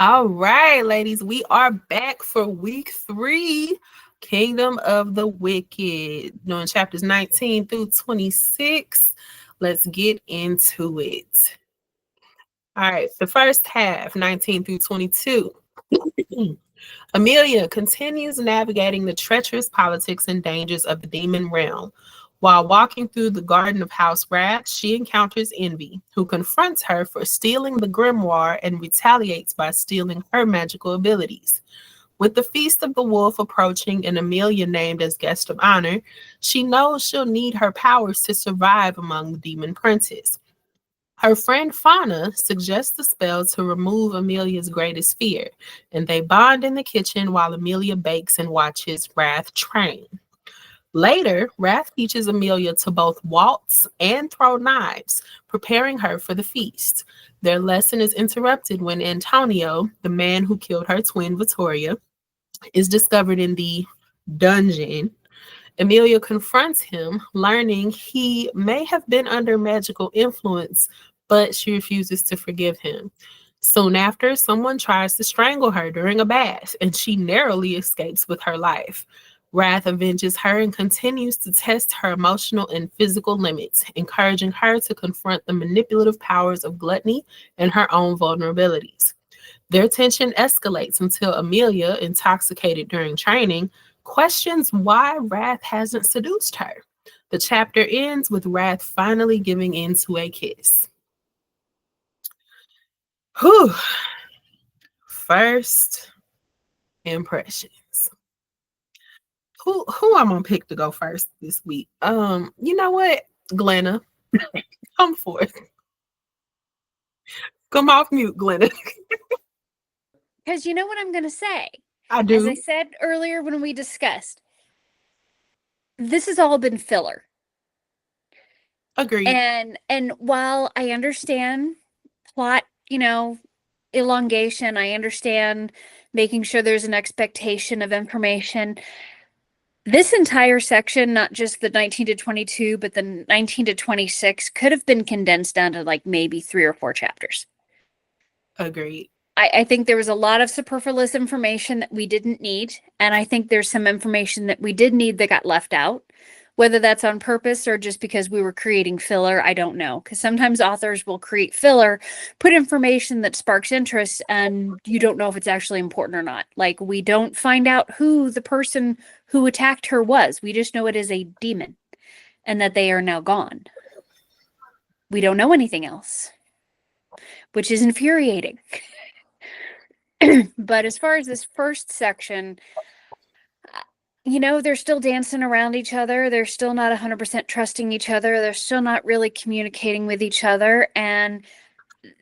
All right, ladies, we are back for week 3, Kingdom of the Wicked, doing chapters 19 through 26. Let's get into it. All right, the first half, 19 through 22. Amelia continues navigating the treacherous politics and dangers of the demon realm. While walking through the garden of House Wrath, she encounters Envy, who confronts her for stealing the grimoire and retaliates by stealing her magical abilities. With the Feast of the Wolf approaching and Amelia named as guest of honor, she knows she'll need her powers to survive among the demon princes. Her friend Fauna suggests the spell to remove Amelia's greatest fear, and they bond in the kitchen while Amelia bakes and watches Wrath train. Later, Wrath teaches Amelia to both waltz and throw knives, preparing her for the feast. Their lesson is interrupted when Antonio, the man who killed her twin Vittoria, is discovered in the dungeon. Amelia confronts him, learning he may have been under magical influence, but she refuses to forgive him. Soon after, someone tries to strangle her during a bath, and she narrowly escapes with her life. Wrath avenges her and continues to test her emotional and physical limits, encouraging her to confront the manipulative powers of gluttony and her own vulnerabilities. Their tension escalates until Amelia, intoxicated during training, questions why Wrath hasn't seduced her. The chapter ends with Wrath finally giving in to a kiss. Whew. First impressions. Who I'm gonna pick to go first this week? You know what, Glenna, come forth. Come off mute, Glenna. Because you know what I'm going to say. I As I do. said earlier when we discussed, this has all been filler. Agreed. And while I understand plot, elongation, I understand making sure there's an expectation of information. This entire section, not just the 19 to 22, but the 19 to 26, could have been condensed down to like maybe 3 or 4 chapters. Agreed. I think there was a lot of superfluous information that we didn't need. And I think there's some information that we did need that got left out. Whether that's on purpose or just because we were creating filler, I don't know. Because sometimes authors will create filler, put information that sparks interest, and you don't know if it's actually important or not. Like, we don't find out who the person who attacked her was. We just know it is a demon and that they are now gone. We don't know anything else, which is infuriating. But as far as this first section, they're still dancing around each other. They're still not 100% trusting each other. They're still not really communicating with each other. And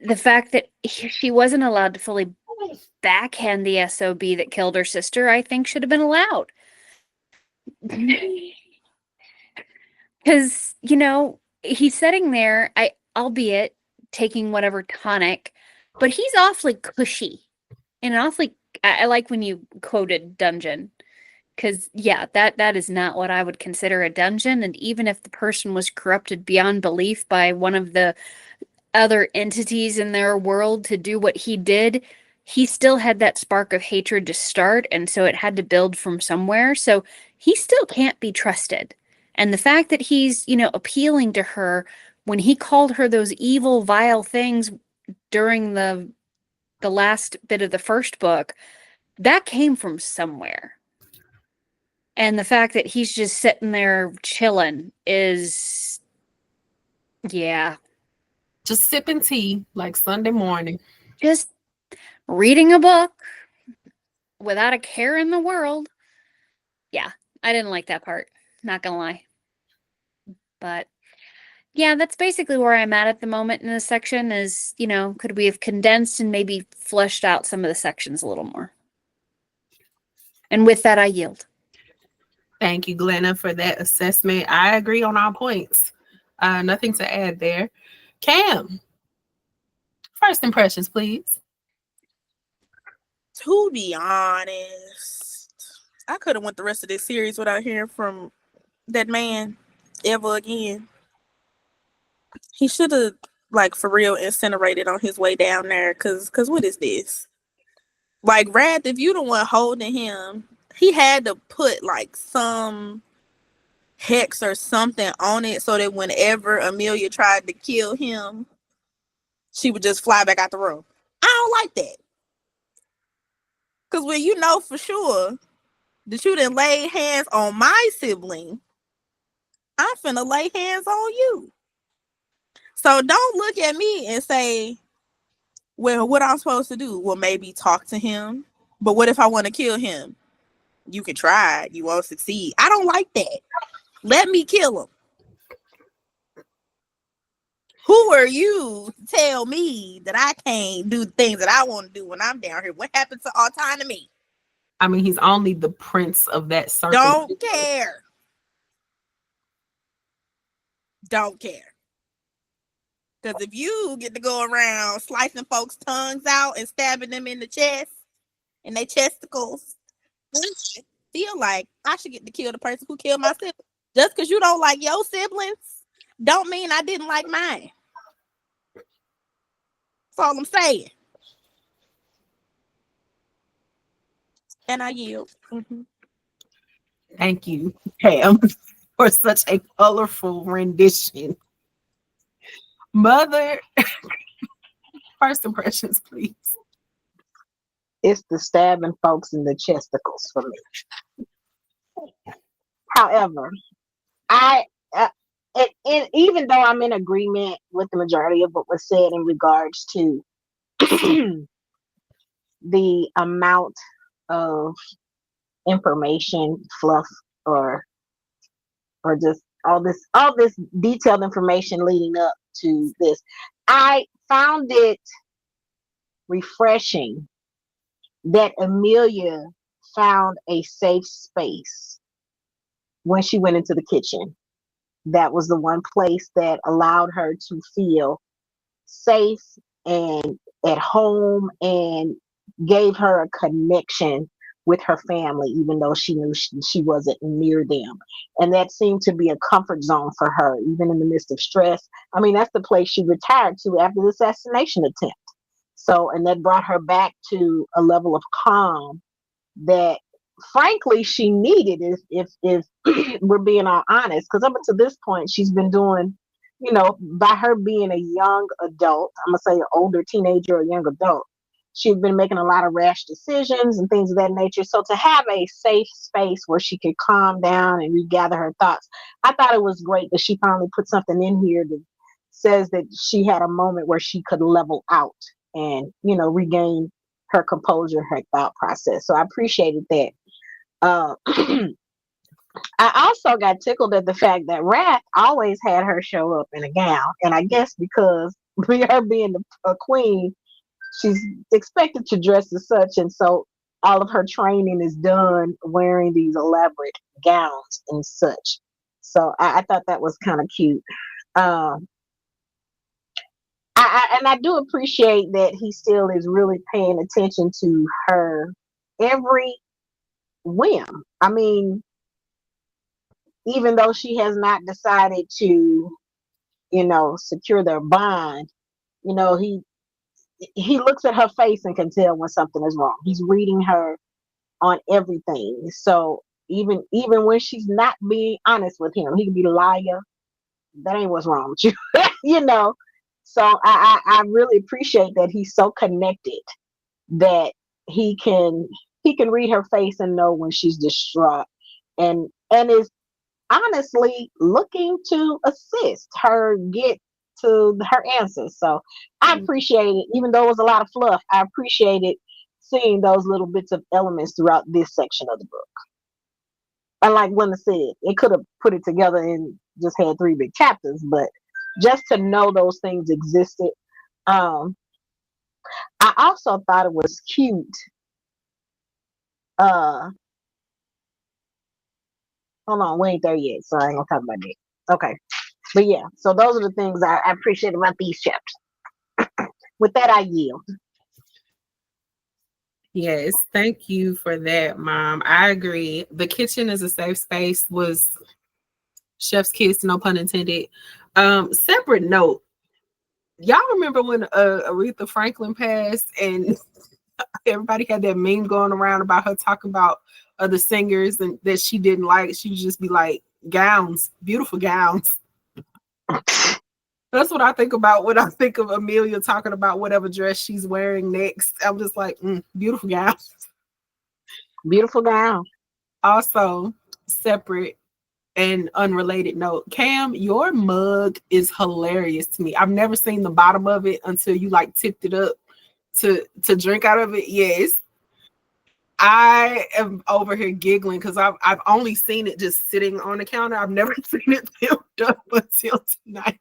the fact that she wasn't allowed to fully backhand the SOB that killed her sister, I think should have been allowed. Because, he's sitting there, albeit taking whatever tonic, but he's awfully cushy. And awfully, I like when you quoted dungeon, because yeah, that is not what I would consider a dungeon. And even if the person was corrupted beyond belief by one of the other entities in their world to do what he did, he still had that spark of hatred to start, and so it had to build from somewhere. So he still can't be trusted. And the fact that he's, appealing to her when he called her those evil, vile things during the last bit of the first book, that came from somewhere. And the fact that he's just sitting there chilling is, yeah. Just sipping tea like Sunday morning. Just reading a book without a care in the world. Yeah, I didn't like that part. Not gonna lie. But yeah, that's basically where I'm at the moment in this section is, could we have condensed and maybe fleshed out some of the sections a little more? And with that, I yield. Thank you, Glenna, for that assessment. I agree on all points. Nothing to add there. Cam, first impressions, please. To be honest, I could have went the rest of this series without hearing from that man ever again. He should have, like, for real incinerated on his way down there, because what is this? Like, Wrath, if you the one holding him, he had to put like some hex or something on it so that whenever Amelia tried to kill him, she would just fly back out the room. I don't like that. Because when you know for sure that you done laid hands on my sibling, I'm finna lay hands on you. So don't look at me and say, well, what I'm supposed to do? Well, maybe talk to him. But what if I want to kill him? You can try. You won't succeed. I don't like that. Let me kill him. Who are you to tell me that I can't do things that I want to do when I'm down here? What happened to autonomy? I mean, he's only the prince of that circle. Don't care. Don't care. Because if you get to go around slicing folks' tongues out and stabbing them in the chest and their chesticles, I feel like I should get to kill the person who killed my sibling. Just because you don't like your siblings don't mean I didn't like mine. That's all I'm saying. And I yield. Mm-hmm. Thank you, Pam, for such a colorful rendition. Mother, first impressions, please. It's the stabbing folks in the chesticles for me. However, even though I'm in agreement with the majority of what was said in regards to the amount of information, fluff, or just all this detailed information leading up to this, I found it refreshing that Amelia found a safe space when she went into the kitchen. That was the one place that allowed her to feel safe and at home and gave her a connection with her family, even though she knew she wasn't near them. And that seemed to be a comfort zone for her, even in the midst of stress. I mean, that's the place she retired to after the assassination attempt. So, and that brought her back to a level of calm that, frankly, she needed, if we're being all honest. Because up until this point, she's been doing, by her being a young adult, I'm going to say an older teenager or young adult, she's been making a lot of rash decisions and things of that nature. So to have a safe space where she could calm down and regather her thoughts, I thought it was great that she finally put something in here that says that she had a moment where she could level out and, regain her composure, her thought process. So I appreciated that. I also got tickled at the fact that Wrath always had her show up in a gown. And I guess because her being a queen, she's expected to dress as such. And so all of her training is done wearing these elaborate gowns and such. So I thought that was kind of cute. I do appreciate that he still is really paying attention to her every whim. I mean, even though she has not decided to, secure their bond, he looks at her face and can tell when something is wrong. He's reading her on everything. So even when she's not being honest with him, he can be a liar. That ain't what's wrong with you, So I really appreciate that he's so connected that he can read her face and know when she's distraught, and is honestly looking to assist her get to her answers. So I appreciate it, even though it was a lot of fluff. I appreciated seeing those little bits of elements throughout this section of the book. And like Wanda said, it could have put it together and just had 3 big chapters, but just to know those things existed. I also thought it was cute. Hold on, we ain't there yet, so I ain't gonna talk about that. Okay. But yeah, so those are the things I appreciate about these chapters. With that, I yield. Yes, thank you for that, Mom. I agree. The kitchen as a safe space was chef's kiss, no pun intended. Separate note, y'all remember when Aretha Franklin passed and Everybody had that meme going around about her talking about other singers and that she didn't like. She would just be like, gowns, beautiful gowns. That's what I think about when I think of Amelia talking about whatever dress she's wearing next. I'm just like, beautiful gowns. Beautiful gown. Also, separate and unrelated note, Cam, your mug is hilarious to me. I've never seen the bottom of it until you like tipped it up to drink out of it. Yes. I am over here giggling because I've only seen it just sitting on the counter. I've never seen it filled up until tonight.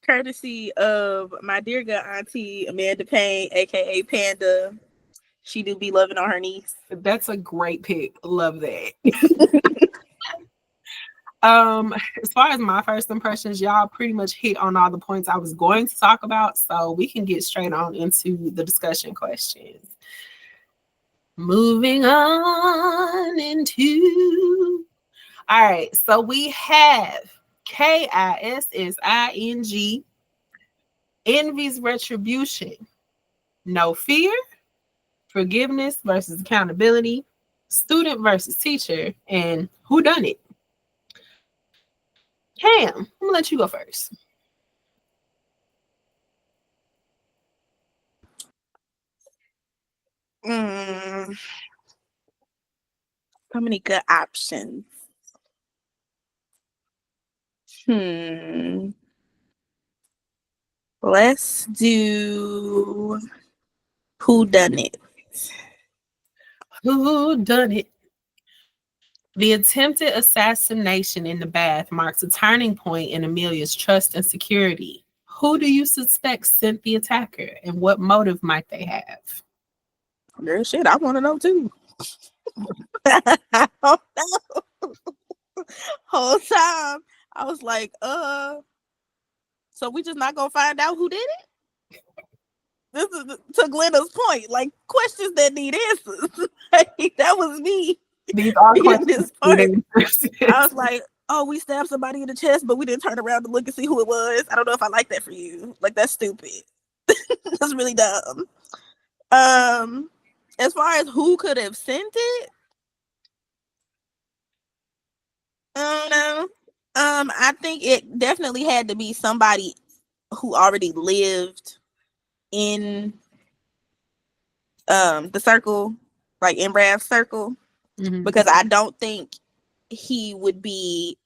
Courtesy of my dear good auntie Amanda Payne, aka Panda. She do be loving on her niece. That's a great pick. Love that. As far as my first impressions, y'all pretty much hit on all the points I was going to talk about, so we can get straight on into the discussion questions. Moving on into, all right, so we have KISSING, envy's retribution, no fear, forgiveness versus accountability, student versus teacher, and who done it. Cam, I'm gonna let you go first. So many good options. Let's do who done it. Who done it? The attempted assassination in the bath marks a turning point in Amelia's trust and security. Who do you suspect sent the attacker, and what motive might they have? Girl, shit, I want to know too. I don't know. Whole time I was like, so we just not gonna find out who did it? This is to Glenda's point, like questions that need answers. That was me. These are this part. I questions. was like, oh, we stabbed somebody in the chest, but we didn't turn around to look and see who it was. I don't know if I like that for you. Like, that's stupid. That's really dumb. As far as who could have sent it, I don't know. I think it definitely had to be somebody who already lived in the circle, like in Brad's circle, because I don't think he would be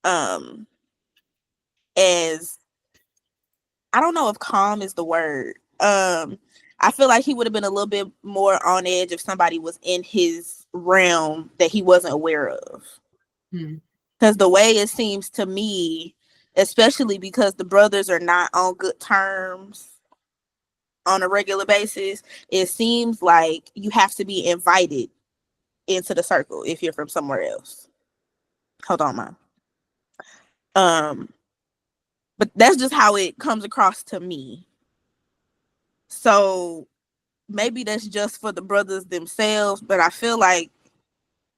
as, I don't know if calm is the word. I feel like he would have been a little bit more on edge if somebody was in his realm that he wasn't aware of. Because the way it seems to me, especially because the brothers are not on good terms on a regular basis, it seems like you have to be invited into the circle if you're from somewhere else. Hold on, Mom. But that's just how it comes across to me. So maybe that's just for the brothers themselves, but I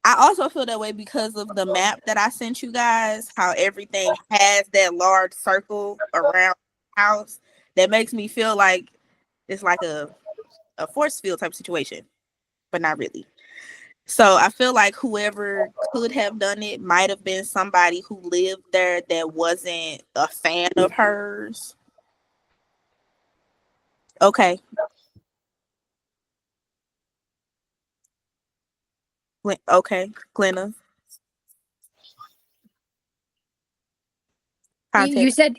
also feel that way because of the map that I sent you guys, how everything has that large circle around the house. That makes me feel like it's like a force field type situation, but not really. So I feel like whoever could have done it might have been somebody who lived there that wasn't a fan of hers. Okay. Okay, Glenna. You said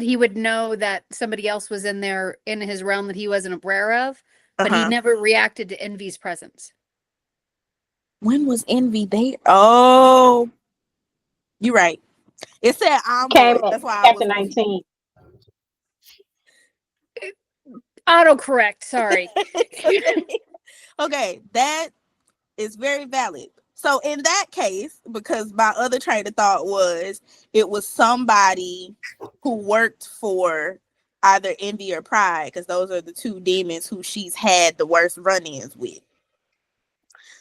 he would know that somebody else was in there in his realm that he wasn't aware of, but he never reacted to Envy's presence. When was Envy there? Oh, you're right. It said Envoy. That's why chapter 19. Autocorrect, sorry. Okay, that is very valid. So in that case, because my other train of thought was it was somebody who worked for either Envy or Pride, because those are the two demons who she's had the worst run-ins with.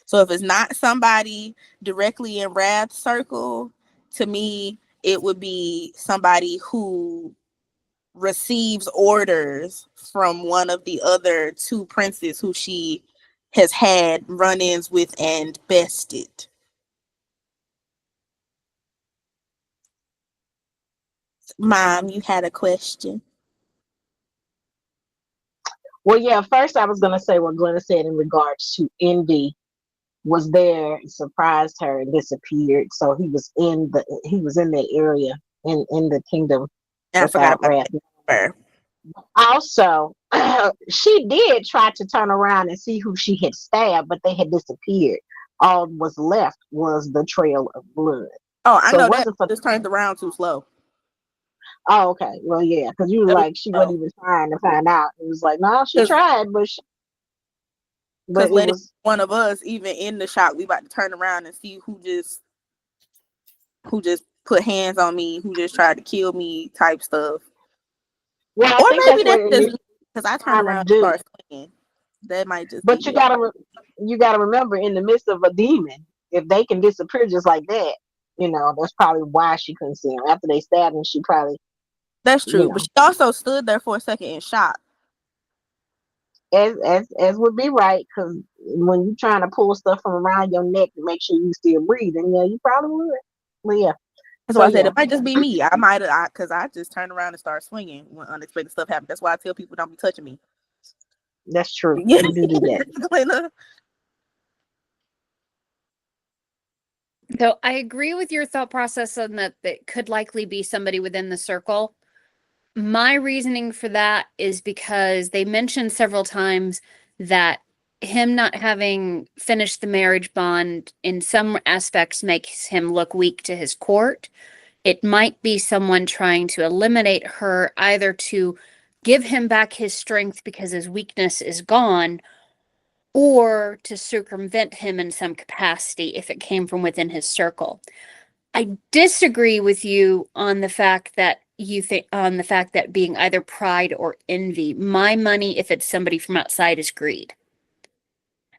So if it's not somebody directly in Rad's circle, to me, it would be somebody who receives orders from one of the other two princes who she has had run-ins with and bested. Mom, you had a question. Well, yeah, first I was going to say what Glenna said in regards to Envy was there and surprised her and disappeared. So he was in that area in the kingdom And I forgot without about wrath. her. Also, she did try to turn around and see who she had stabbed, but they had disappeared. All was left was the trail of blood. Oh, I So it know that. wasn't for- Just turned around too slow. Oh, okay. Well, yeah, because you were That was like, she wasn't even trying to find out. It was like, no, she 'Cause- tried, but Because it letting was one of us, even in the shop, we about to turn around and see who just put hands on me, who just tried to kill me, type stuff. well. I Or think maybe that's that's what just because I turned trying to around and do. started swinging. That might just But be you it. gotta remember, in the midst of a demon, if they can disappear just like that, that's probably why she couldn't see him. After they stabbed him, she probably, That's true. But she also stood there for a second in shock. as would be right, because when you're trying to pull stuff from around your neck to make sure you still breathing, yeah, you probably would. But yeah, That's so why I said yeah, it might just be me. I might have, because I just turned around and started swinging when unexpected stuff happened. That's why I tell people don't be touching me. that's true. Yeah. You do that. Glenna. So I agree with your thought process on that could likely be somebody within the circle. My reasoning for that is because they mentioned several times that him not having finished the marriage bond in some aspects makes him look weak to his court. It might be someone trying to eliminate her, either to give him back his strength because his weakness is gone, or to circumvent him in some capacity if it came from within his circle. I disagree with you on the fact that being either pride or envy. My money, if it's somebody from outside, is greed.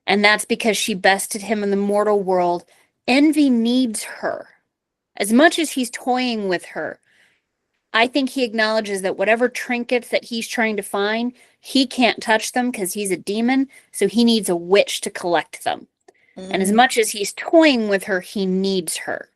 And that's because she bested him in the mortal world. Envy needs her. As much as he's toying with her, I think he acknowledges that whatever trinkets that he's trying to find, he can't touch them because he's a demon, so he needs a witch to collect them. And as much as he's toying with her, he needs her.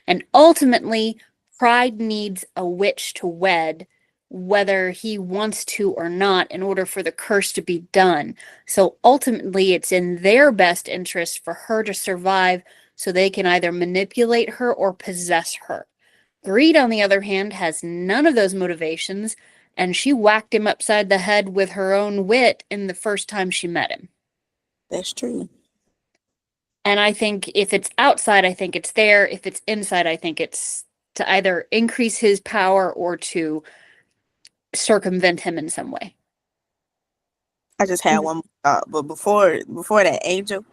And ultimately, Pride needs a witch to wed, whether he wants to or not, in order for the curse to be done. So ultimately, it's in their best interest for her to survive so they can either manipulate her or possess her. Greed, on the other hand, has none of those motivations, and she whacked him upside the head with her own wit in the first time she met him. That's true. And I think if it's outside, I think it's there. If it's inside, I think it's to either increase his power or to circumvent him in some way. I just had one thought, but before that, Angel.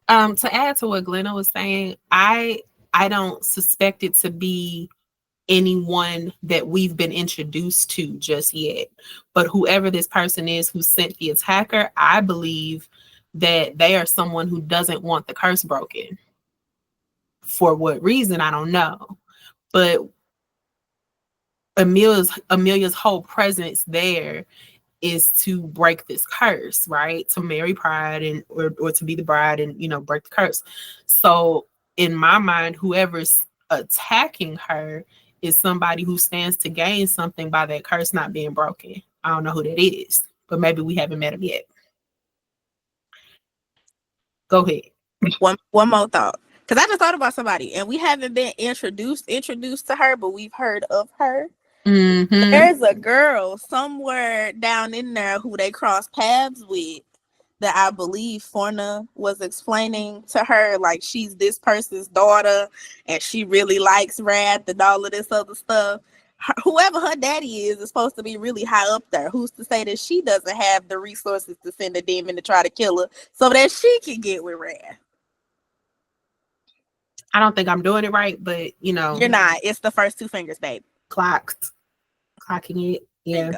To add to what Glenna was saying, I don't suspect it to be anyone that we've been introduced to just yet. But whoever this person is who sent the attacker, I believe that they are someone who doesn't want the curse broken. For what reason, I don't know. But Amelia's whole presence there is to break this curse, right? To marry Pride and or to be the bride and break the curse. So in my mind, whoever's attacking her is somebody who stands to gain something by that curse not being broken. I don't know who that is, but maybe we haven't met him yet. Go ahead. One more thought, because I just thought about somebody, and we haven't been introduced to her, but we've heard of her. Mm-hmm. There's a girl somewhere down in there who they cross paths with that I believe Forna was explaining to her, like she's this person's daughter and she really likes Wrath and all of this other stuff. Whoever her daddy is supposed to be really high up there. Who's to say that she doesn't have the resources to send a demon to try to kill her so that she can get with Wrath? I don't think I'm doing it right, but You're not. It's the first two fingers, babe. clocking it. Yeah.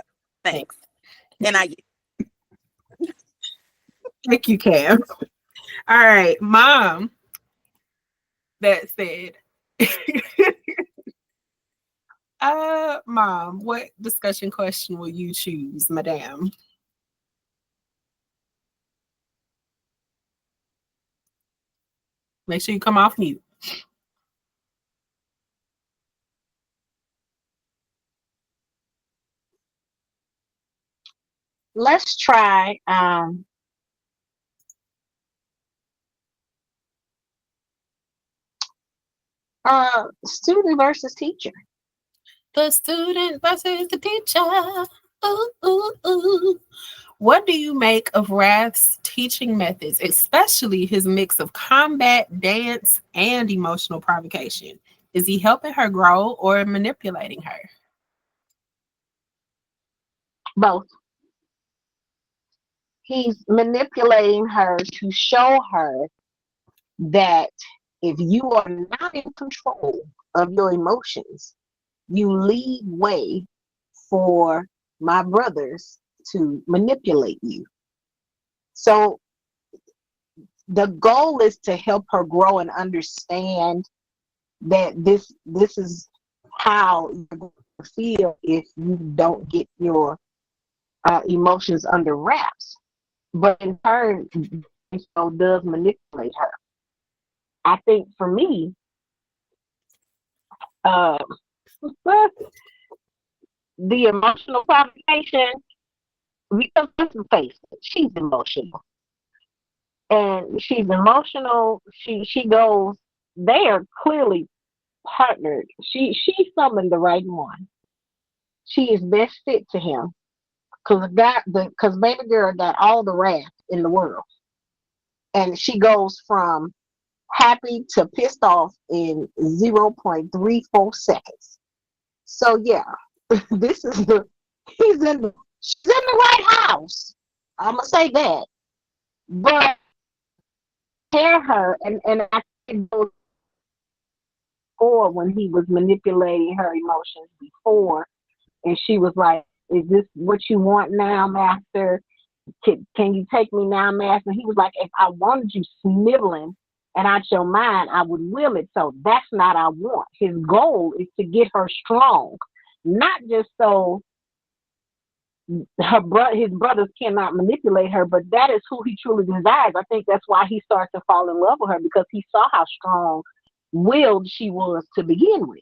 Thanks. And I Thank you, Cam. All right, Mom. That said, Mom, what discussion question will you choose, madam? Make sure you come off mute. Let's try student versus teacher. The student versus the teacher. Ooh, ooh, ooh. What do you make of Wrath's teaching methods, especially his mix of combat, dance, and emotional provocation? Is he helping her grow or manipulating her? Both. He's manipulating her to show her that if you are not in control of your emotions, you leave way for my brothers to manipulate you. So the goal is to help her grow and understand that this is how you're going to feel if you don't get your emotions under wraps. But in turn, so does manipulate her. I think for me, the emotional provocation, because let's face it, she's emotional. And she's emotional. She goes, they are clearly partnered. She summoned the right one. She is best fit to him. Because baby girl got all the wrath in the world. And she goes from happy to pissed off in 0.34 seconds. So yeah, this is she's in the right house. I'm gonna say that. But hear her and I think before when he was manipulating her emotions before, and she was like, "Is this what you want now, master? Can you take me now, master?" And he was like, "If I wanted you sniveling and out your mind, I would will it. So that's not what I want." His goal is to get her strong, not just so his brothers cannot manipulate her, but that is who he truly desires. I think that's why he starts to fall in love with her, because he saw how strong-willed she was to begin with.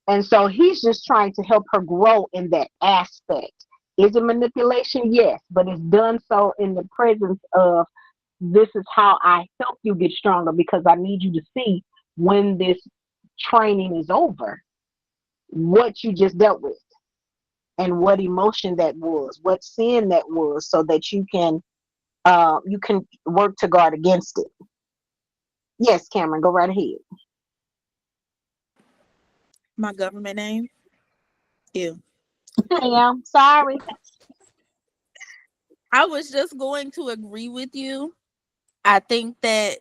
And so he's just trying to help her grow in that aspect. Is it manipulation? Yes, but it's done so in the presence of, this is how I help you get stronger, because I need you to see when this training is over what you just dealt with and what emotion that was, what sin that was, so that you can work to guard against it. Yes, Cameron, go right ahead. My government name? Ew. Yeah, sorry. I was just going to agree with you. I think that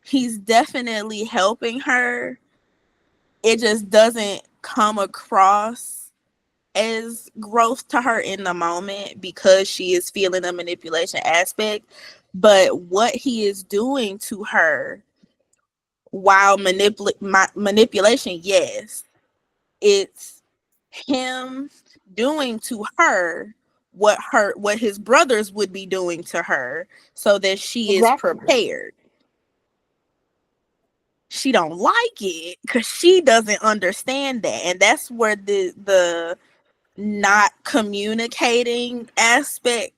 he's definitely helping her. It just doesn't come across as growth to her in the moment because she is feeling the manipulation aspect. But what he is doing to her while manipulation, yes, it's him doing to her what his brothers would be doing to her, so that she is prepared. She don't like it because she doesn't understand that, and that's where the not communicating aspect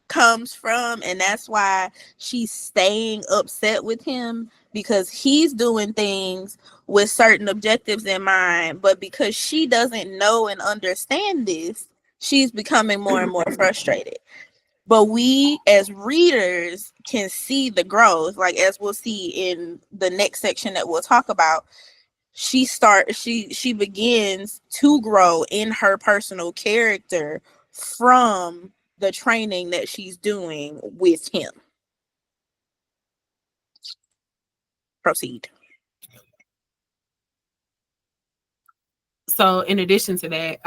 comes from. And that's why she's staying upset with him, because he's doing things with certain objectives in mind, but because she doesn't know and understand this, she's becoming more and more frustrated. But we as readers can see the growth, like as we'll see in the next section that we'll talk about. She begins to grow in her personal character from the training that she's doing with him. Proceed. So in addition to that,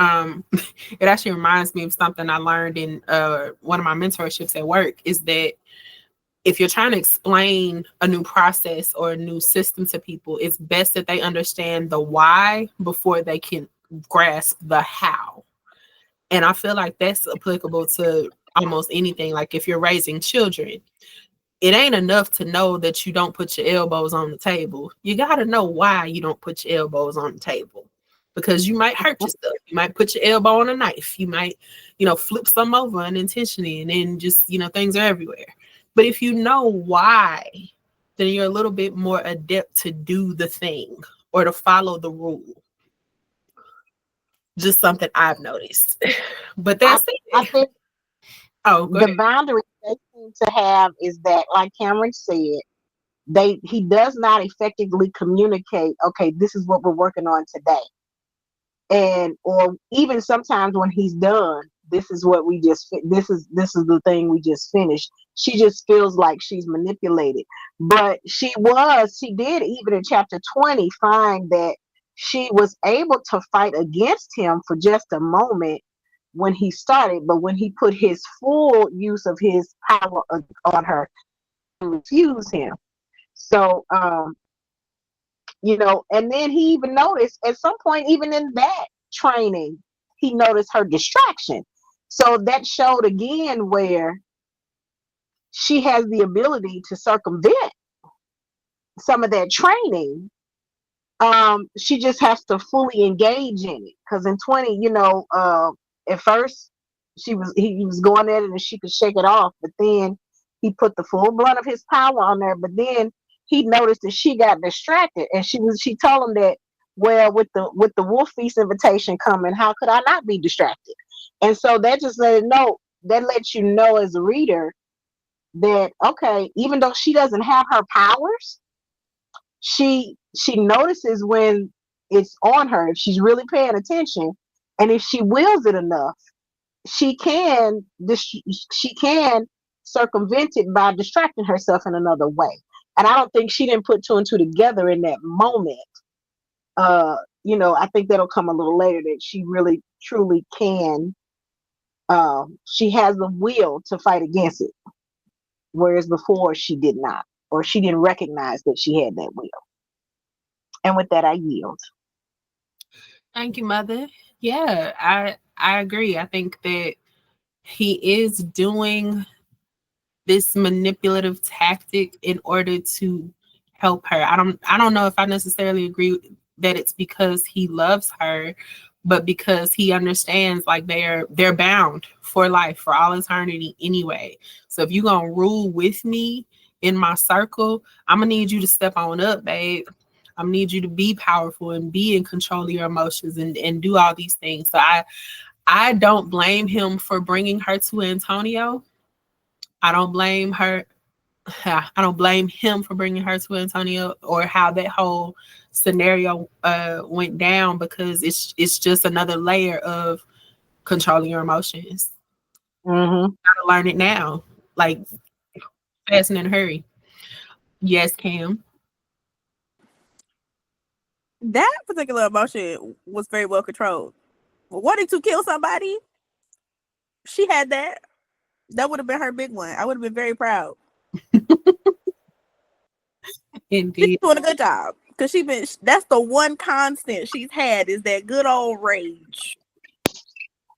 it actually reminds me of something I learned in one of my mentorships at work, is that if you're trying to explain a new process or a new system to people, it's best that they understand the why before they can grasp the how. And I feel like that's applicable to almost anything. Like if you're raising children, it ain't enough to know that you don't put your elbows on the table. You got to know why you don't put your elbows on the table, because you might hurt yourself. You might put your elbow on a knife. You might, flip some over unintentionally, and then just, things are everywhere. But if you know why, then you're a little bit more adept to do the thing or to follow the rule. Just something I've noticed. But that's it. I think Oh, go the ahead. boundary they seem to have is that, like Cameron said, he does not effectively communicate, okay, this is what we're working on today. And or even sometimes when he's done, this is what this is the thing we just finished. She just feels like she's manipulated. But she did, even in chapter 20, find that she was able to fight against him for just a moment when he started, but when he put his full use of his power on her, she refused him. So and then he even noticed at some point, even in that training, he noticed her distraction. So that showed again where she has the ability to circumvent some of that training. She just has to fully engage in it. Because in 20, at first he was going at it and she could shake it off, but then he put the full brunt of his power on her. But then he noticed that she got distracted, and she told him that, well, with the wolf feast invitation coming, how could I not be distracted? And so that just lets you know as a reader that, okay, even though she doesn't have her powers, she notices when it's on her, if she's really paying attention, and if she wills it enough, she can circumvent it by distracting herself in another way. And I don't think she didn't put two and two together in that moment. I think that'll come a little later, that she really truly can. She has the will to fight against it, whereas before she did not, or she didn't recognize that she had that will. And with that, I yield. Thank you, Mother. Yeah, I agree. I think that he is doing this manipulative tactic in order to help her. I don't know if I necessarily agree that it's because he loves her, but because he understands like they're bound for life, for all eternity anyway. So if you're gonna rule with me in my circle, I'm gonna need you to step on up, babe. I'm gonna need you to be powerful and be in control of your emotions and do all these things. So I don't blame him for bringing her to Antonio. I don't blame her. I don't blame him for bringing her to Antonio, or how that whole scenario went down, because it's just another layer of controlling your emotions. Mm-hmm. Gotta learn it now, like fast and in a hurry. Yes, Cam. That particular emotion was very well controlled. Wanting to kill somebody, she had that. That would have been her big one. I would have been very proud. Indeed. She's doing a good job, because that's the one constant she's had, is that good old rage.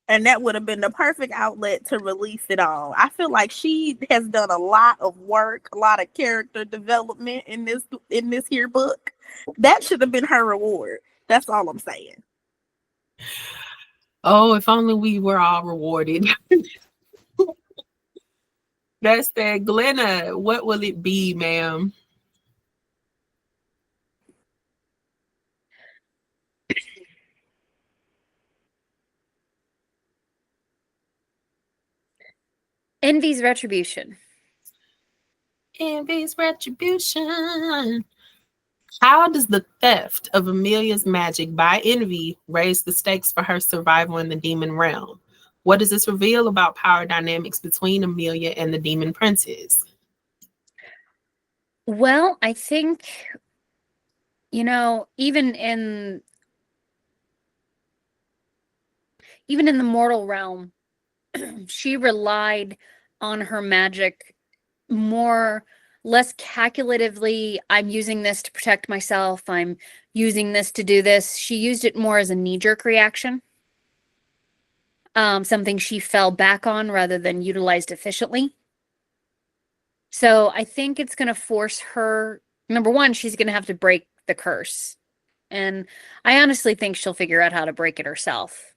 And that would have been the perfect outlet to release it all. I feel like she has done a lot of work, a lot of character development in this here book. That should have been her reward. That's all I'm saying. Oh, if only we were all rewarded. That's that. Glenna, what will it be, ma'am? Envy's retribution. Envy's retribution. How does the theft of Amelia's magic by Envy raise the stakes for her survival in the demon realm? What does this reveal about power dynamics between Amelia and the demon princes? Well, I think, even in the mortal realm, she relied on her magic more less calculatively, I'm using this to protect myself, I'm using this to do this. She used it more as a knee-jerk reaction. Something she fell back on rather than utilized efficiently. So I think it's going to force her, number one, she's going to have to break the curse. And I honestly think she'll figure out how to break it herself.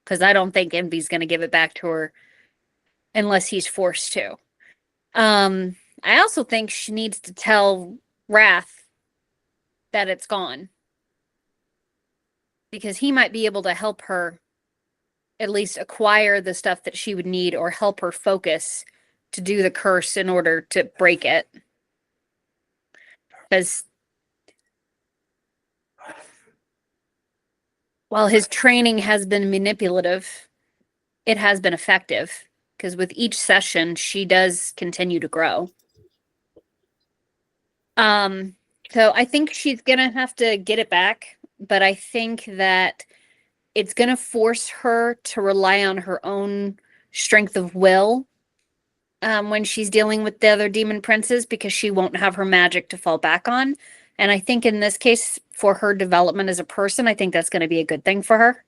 Because I don't think Envy's going to give it back to her unless he's forced to. I also think she needs to tell Wrath that it's gone. Because he might be able to help her at least acquire the stuff that she would need or help her focus to do the curse in order to break it. Because while his training has been manipulative, it has been effective. Because with each session, she does continue to grow. So I think she's going to have to get it back. But I think that it's going to force her to rely on her own strength of will when she's dealing with the other demon princes, because she won't have her magic to fall back on. And I think in this case, for her development as a person, I think that's going to be a good thing for her.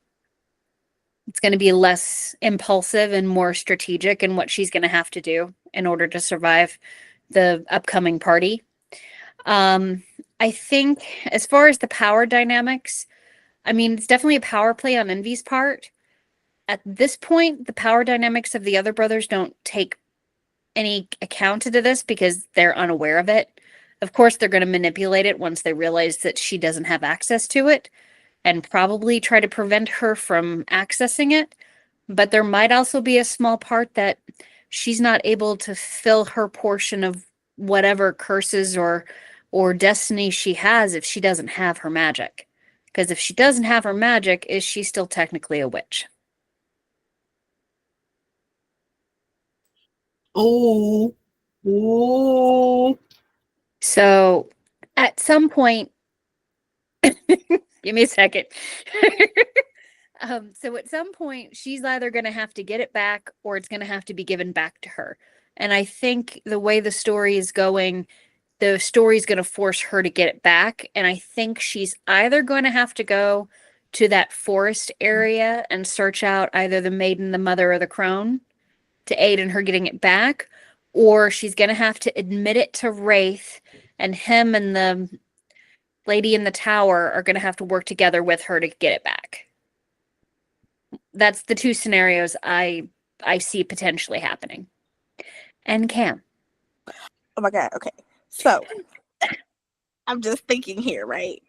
It's going to be less impulsive and more strategic in what she's going to have to do in order to survive the upcoming party. I think as far as the power dynamics, I mean, it's definitely a power play on Envy's part. At this point, the power dynamics of the other brothers don't take any account into this because they're unaware of it. Of course, they're going to manipulate it once they realize that she doesn't have access to it and probably try to prevent her from accessing it. But there might also be a small part that she's not able to fill her portion of whatever curses or destiny she has if she doesn't have her magic. Because if she doesn't have her magic, is she still technically a witch? Oh, oh. So at some point, give me a second. So at some point, she's either going to have to get it back or it's going to have to be given back to her. And I think the way the story is going, the story's going to force her to get it back. And I think she's either going to have to go to that forest area and search out either the maiden, the mother, or the crone to aid in her getting it back, or she's going to have to admit it to Wraith, and him and the lady in the tower are going to have to work together with her to get it back. That's the two scenarios I see potentially happening. And Cam. Oh my God. Okay. So I'm just thinking here, right?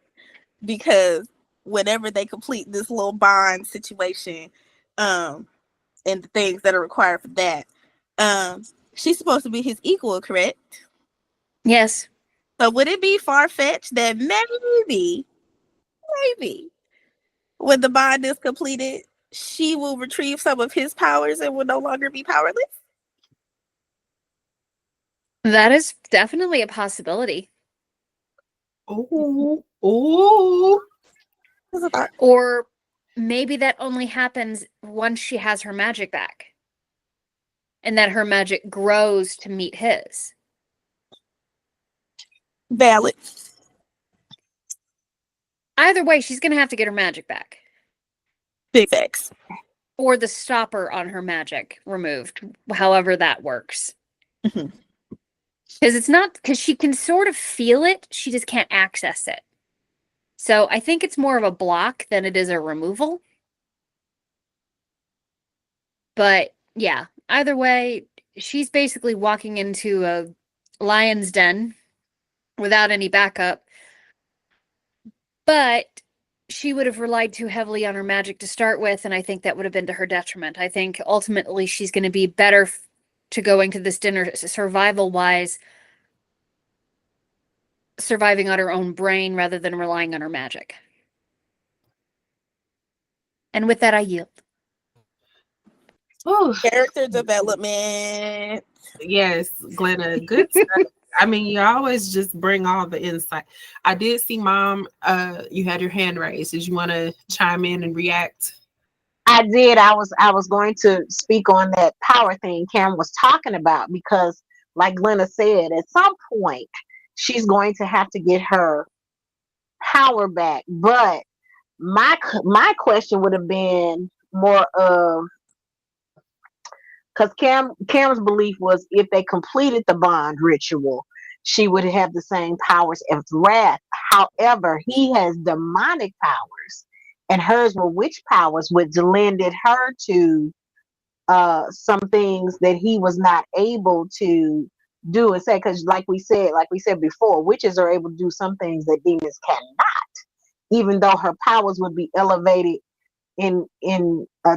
Because whenever they complete this little bond situation, and the things that are required for that, she's supposed to be his equal, correct? Yes. So would it be far-fetched that maybe, when the bond is completed, she will retrieve some of his powers and will no longer be powerless? That is definitely a possibility. Oh, oh. Or maybe that only happens once she has her magic back. And that her magic grows to meet his. Valid. Either way, she's going to have to get her magic back. Big facts. Or the stopper on her magic removed, however that works. Mhm. Because it's not, because she can sort of feel it, she just can't access it. So I think it's more of a block than it is a removal. But yeah, either way, she's basically walking into a lion's den without any backup. But she would have relied too heavily on her magic to start with, and I think that would have been to her detriment. I think ultimately she's going to be better to going to this dinner survival-wise, surviving on her own brain rather than relying on her magic. And with that, I yield. Ooh. Character development. Yes, Glenna, good stuff. I mean, you always just bring all the insight. I did see, Mom, you had your hand raised. Did you want to chime in and react? I did. I was going to speak on that power thing Cam was talking about, because like Glenna said, at some point she's going to have to get her power back. But my question would have been more of, because Cam's belief was if they completed the bond ritual, she would have the same powers as Wrath. However, he has demonic powers, and hers were witch powers, which lended her to some things that he was not able to do and say. Because, like we said before, witches are able to do some things that demons cannot, even though her powers would be elevated in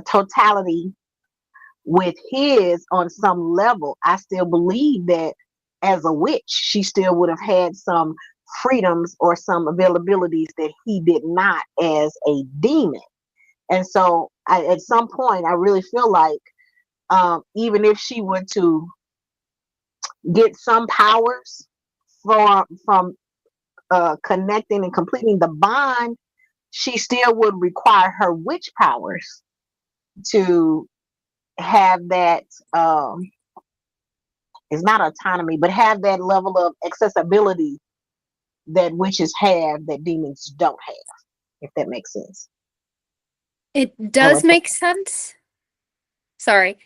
totality with his on some level. I still believe that as a witch, she still would have had some freedoms or some availabilities that he did not as a demon. And so at some point, I really feel like even if she were to get some powers from connecting and completing the bond, she still would require her witch powers to have that it's not autonomy, but have that level of accessibility that witches have that demons don't have, if that makes sense. It does make sense. Sorry.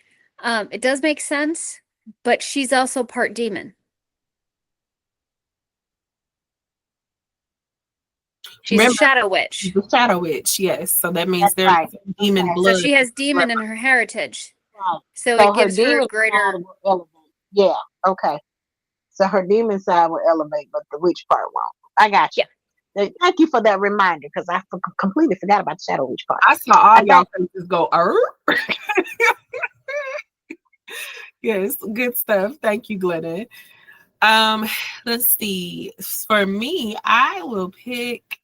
It does make sense, but she's also part demon. She's a shadow witch. The shadow witch, yes. So that means That's there's right. demon Okay. blood. So she has demon in her heritage. Right. So So it gives her demon greater. side will elevate. Yeah, okay. So her demon side will elevate, but the witch part won't. I got you. Thank you for that reminder, because I completely forgot about the shadow witch part. I saw all y'all faces go, Yes, good stuff. Thank you, Glenna. Let's see. For me, I will pick.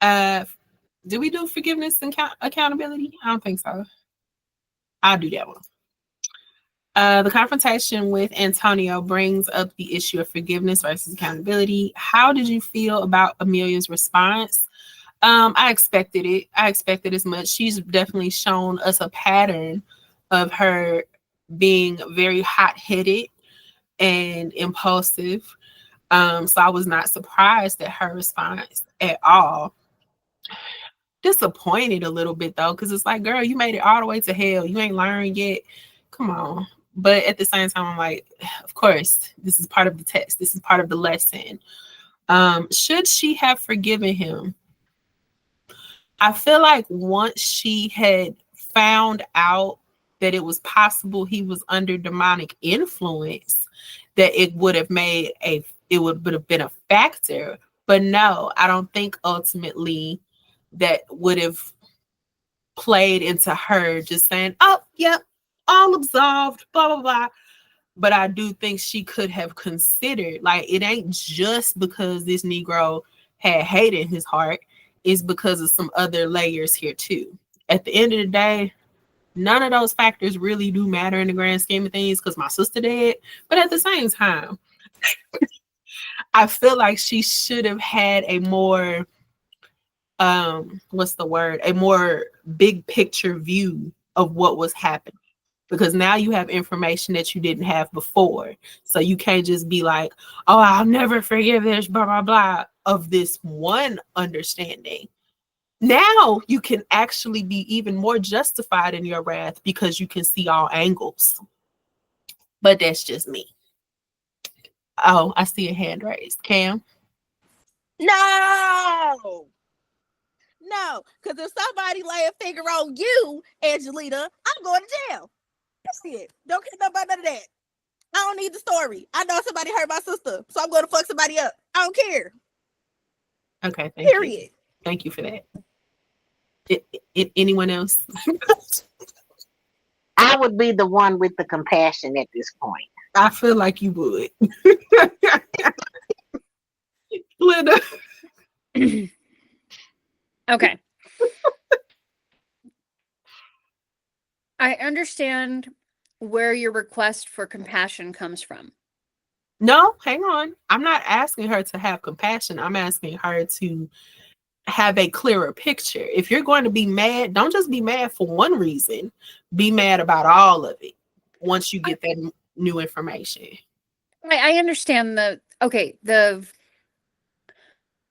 Do we do forgiveness and accountability? I don't think so. I'll do that one. The confrontation with Antonio brings up the issue of forgiveness versus accountability. How did you feel about Amelia's response? I expected it. I expected as much. She's definitely shown us a pattern of her being very hot-headed and impulsive. So I was not surprised at her response at all. Disappointed a little bit though, because it's like, girl, you made it all the way to hell. You ain't learned yet. Come on. But at the same time, I'm like, of course, this is part of the test. This is part of the lesson. Should she have forgiven him? I feel like once she had found out that it was possible he was under demonic influence, that it would have been a factor. But no, I don't think ultimately that would have played into her just saying, oh, yep, all absolved, blah, blah, blah. But I do think she could have considered, like, it ain't just because this Negro had hate in his heart, it's because of some other layers here too. At the end of the day, none of those factors really do matter in the grand scheme of things, because my sister did. But at the same time, I feel like she should have had a more a more big picture view of what was happening, because now you have information that you didn't have before. So you can't just be like, oh, I'll never forgive this, blah, blah, blah, of this one understanding. Now you can actually be even more justified in your wrath because you can see all angles. But that's just me. Oh, I see a hand raised. Cam? No, because if somebody lay a finger on you, Angelita, I'm going to jail. That's it. Don't care about none of that. I don't need the story. I know somebody hurt my sister, so I'm going to fuck somebody up. I don't care. Okay, thank Period. you. Thank you for that. Anyone else? I would be the one with the compassion at this point. I feel like you would. Linda. Okay. I understand where your request for compassion comes from. No, hang on. I'm not asking her to have compassion. I'm asking her to have a clearer picture. If you're going to be mad, don't just be mad for one reason. Be mad about all of it once you get that new information. I understand the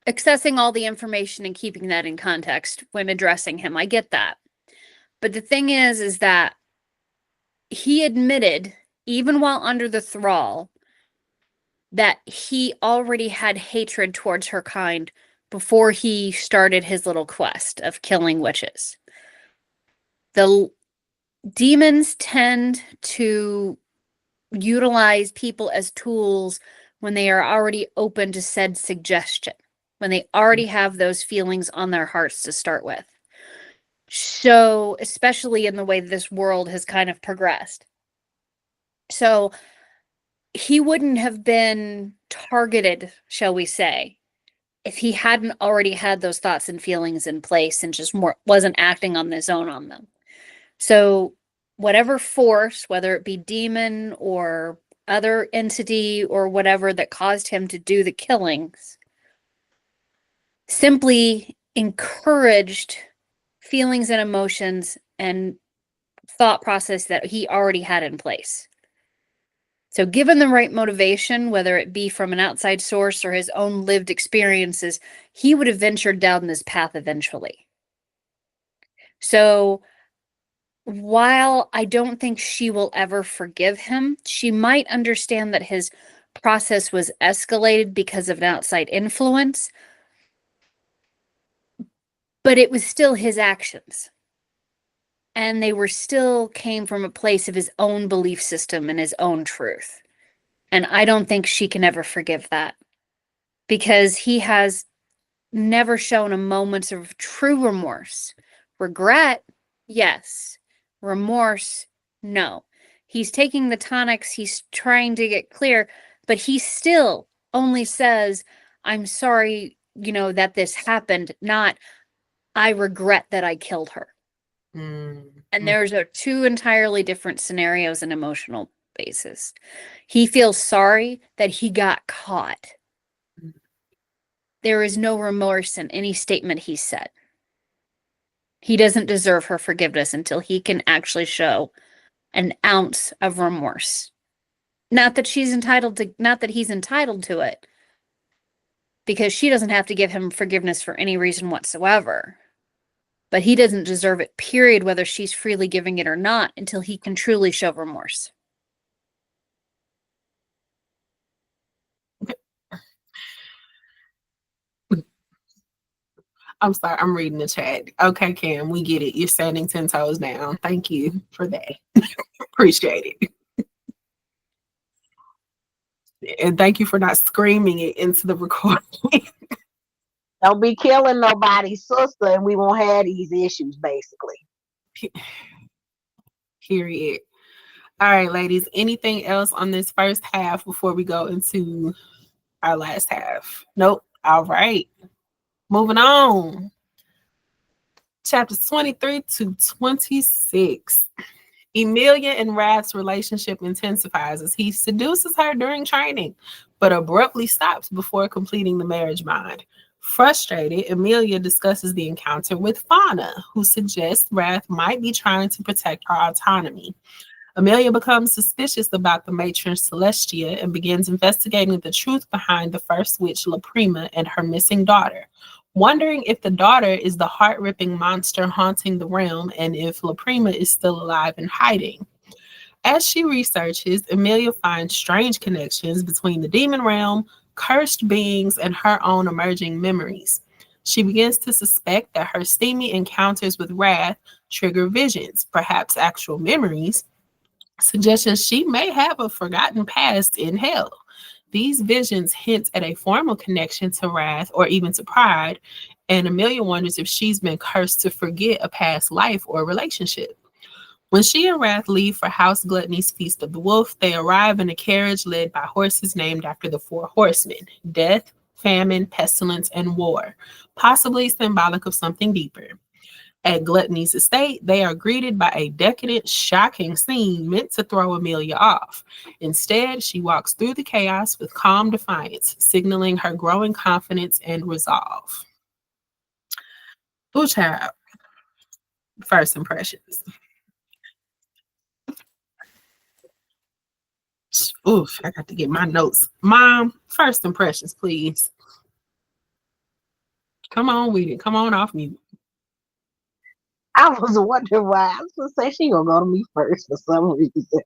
accessing all the information and keeping that in context when addressing him. I get that. But the thing is that he admitted, even while under the thrall, that he already had hatred towards her kind before he started his little quest of killing witches. The demons tend to utilize people as tools when they are already open to said suggestion, when they already have those feelings on their hearts to start with. So, especially in the way this world has kind of progressed. So, he wouldn't have been targeted, shall we say, if he hadn't already had those thoughts and feelings in place and just wasn't acting on his own on them. So, whatever force, whether it be demon or other entity or whatever that caused him to do the killings, simply encouraged feelings and emotions and thought process that he already had in place. So given the right motivation, whether it be from an outside source or his own lived experiences, he would have ventured down this path eventually. So while I don't think she will ever forgive him, she might understand that his process was escalated because of an outside influence, but it was still his actions. And they still came from a place of his own belief system and his own truth. And I don't think she can ever forgive that, because he has never shown a moment of true remorse. Regret, yes. Remorse, no. He's taking the tonics, he's trying to get clear, but he still only says, I'm sorry, that this happened, not, I regret that I killed her. And there's two entirely different scenarios and emotional basis. He feels sorry that he got caught. There is no remorse in any statement he said. He doesn't deserve her forgiveness until he can actually show an ounce of remorse. Not that he's entitled to it, because she doesn't have to give him forgiveness for any reason whatsoever. But he doesn't deserve it, period, whether she's freely giving it or not, until he can truly show remorse. I'm sorry, I'm reading the chat. Okay, Cam, we get it. You're standing 10 toes down. Thank you for that. Appreciate it. And thank you for not screaming it into the recording. Don't be killing nobody's sister and we won't have these issues, basically. Period. All right, ladies, anything else on this first half before we go into our last half? Nope. All right. Moving on. Chapters 23 to 26. Emilia and Rath's relationship intensifies as he seduces her during training, but abruptly stops before completing the marriage bond. Frustrated, Emilia discusses the encounter with Fauna, who suggests Rath might be trying to protect her autonomy. Emilia becomes suspicious about the matron Celestia and begins investigating the truth behind the first witch La Prima and her missing daughter, wondering if the daughter is the heart-ripping monster haunting the realm and if La Prima is still alive and hiding. As she researches, Emilia finds strange connections between the demon realm, cursed beings, and her own emerging memories. She begins to suspect that her steamy encounters with Rath trigger visions, perhaps actual memories, suggesting she may have a forgotten past in hell. These visions hint at a formal connection to Rath or even to Pride, and Emilia wonders if she's been cursed to forget a past life or relationship. When she and Rath leave for House Gluttony's Feast of the Wolf, they arrive in a carriage led by horses named after the four horsemen: death, famine, pestilence, and war, possibly symbolic of something deeper. At Gluttony's estate, they are greeted by a decadent, shocking scene meant to throw Emilia off. Instead, she walks through the chaos with calm defiance, signaling her growing confidence and resolve. Ooh, child. First impressions. Oof, I got to get my notes. Mom, first impressions, please. Come on with it. Come on off mute. I was wondering why. I was gonna say she gonna go to me first for some reason.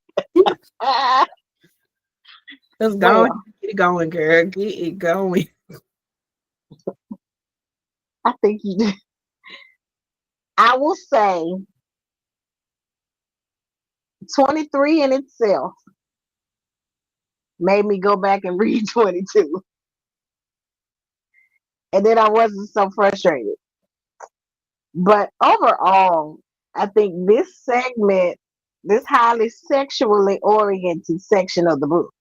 Let's go. Well, Get it going, girl. Get it going. I think you did. I will say 23 in itself made me go back and read 22. And then I wasn't so frustrated. But overall, I think this segment, this highly sexually oriented section of the book,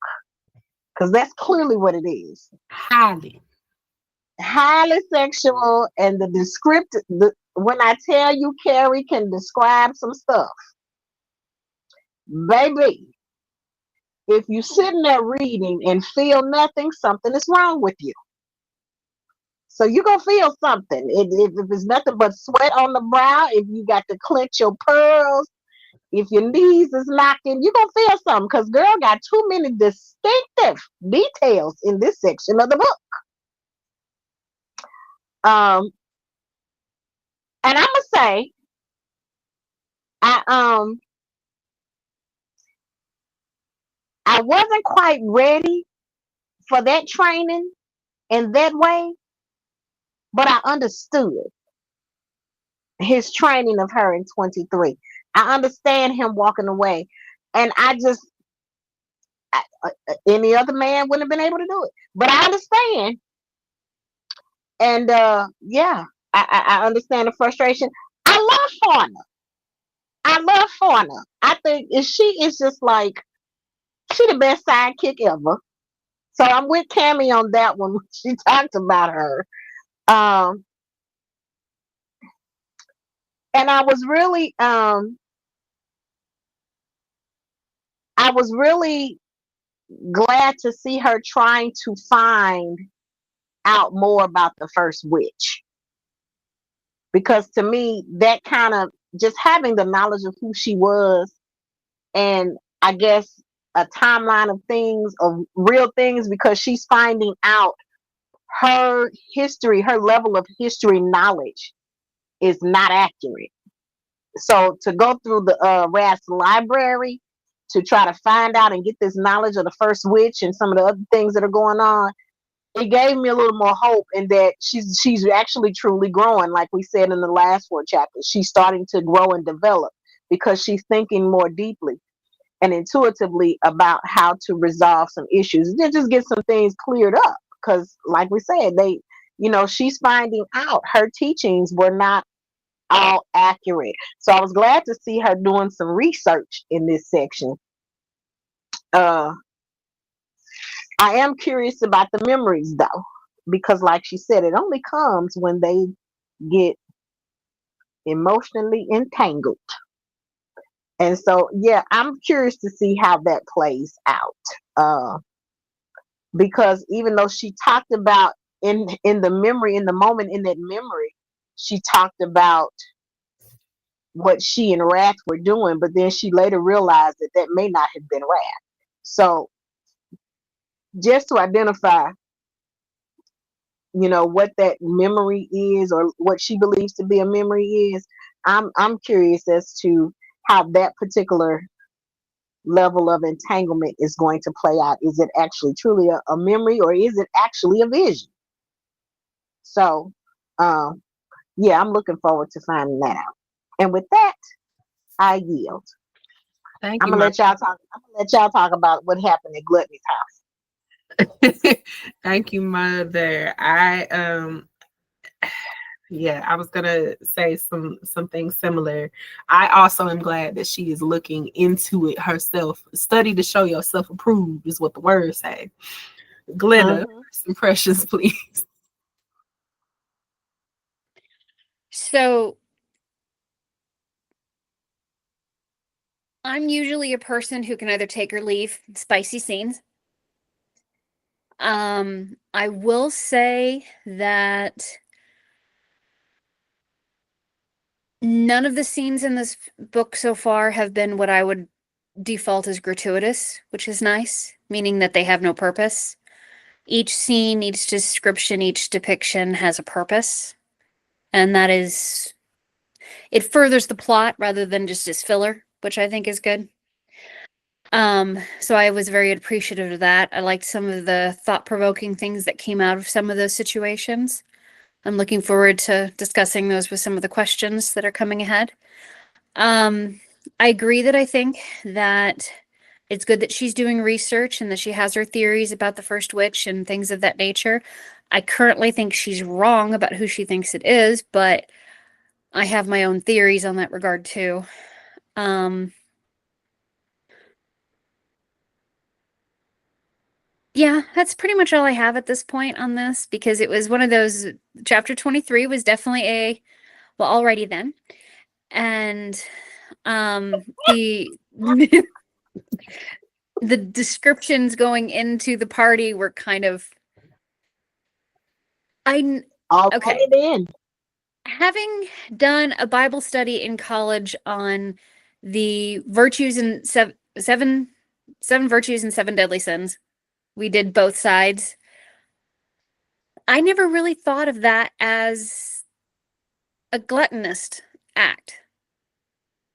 because that's clearly what it is. Highly. Highly sexual, and the descriptive, when I tell you Carrie can describe some stuff, baby, if you sitting there reading and feel nothing, something is wrong with you. So you're going to feel something. If it's nothing but sweat on the brow, if you got to clench your pearls, if your knees is knocking, you're going to feel something, because girl got too many distinctive details in this section of the book. And I'm going to say, I wasn't quite ready for that training in that way, but I understood his training of her in 23. I understand him walking away, and any other man wouldn't have been able to do it, but I understand. And yeah, I understand the frustration. I love Fauna. I think she is just like, she the best sidekick ever. So I'm with Cammie on that one. She talked about her. And I was really glad to see her trying to find out more about the first witch, because to me that kind of, just having the knowledge of who she was, and I guess a timeline of things, of real things, because she's finding out her history, her level of history knowledge is not accurate. So to go through the Rath's library to try to find out and get this knowledge of the first witch and some of the other things that are going on, it gave me a little more hope in that she's actually truly growing. Like we said in the last 4 chapters, she's starting to grow and develop because she's thinking more deeply and intuitively about how to resolve some issues. Then just get some things cleared up, because like we said, she's finding out her teachings were not all accurate. So I was glad to see her doing some research in this section. I am curious about the memories though, because like she said, it only comes when they get emotionally entangled. And so, yeah, I'm curious to see how that plays out. Because even though she talked about in the memory, in the moment in that memory, she talked about what she and Rath were doing, but then she later realized that may not have been Rath. So just to identify, what that memory is, or what she believes to be a memory is, I'm curious as to how that particular level of entanglement is going to play out. Is it actually truly a memory, or is it actually a vision? So yeah, I'm looking forward to finding that out. And with that, I yield. Thank I'm you. gonna let y'all talk about what happened at Gluttony's house. Thank you, Mother. Yeah, I was gonna say something similar. I also am glad that she is looking into it herself. Study to show yourself approved is what the words say. Glitter, some precious, please. So I'm usually a person who can either take or leave spicy scenes. I will say that none of the scenes in this book so far have been what I would default as gratuitous, which is nice, meaning that they have no purpose. Each scene, each description, each depiction has a purpose. And that is, it furthers the plot rather than just as filler, which I think is good. So I was very appreciative of that. I liked some of the thought-provoking things that came out of some of those situations. I'm looking forward to discussing those with some of the questions that are coming ahead. I agree that I think that it's good that she's doing research and that she has her theories about the first witch and things of that nature. I currently think she's wrong about who she thinks it is, but I have my own theories on that regard too. Yeah, that's pretty much all I have at this point on this, because it was one of those, chapter 23 was definitely well, alrighty then. And the the descriptions going into the party were kind of Okay. Then. Having done a Bible study in college on the virtues and seven virtues and 7 deadly sins. We did both sides. I never really thought of that as a gluttonous act.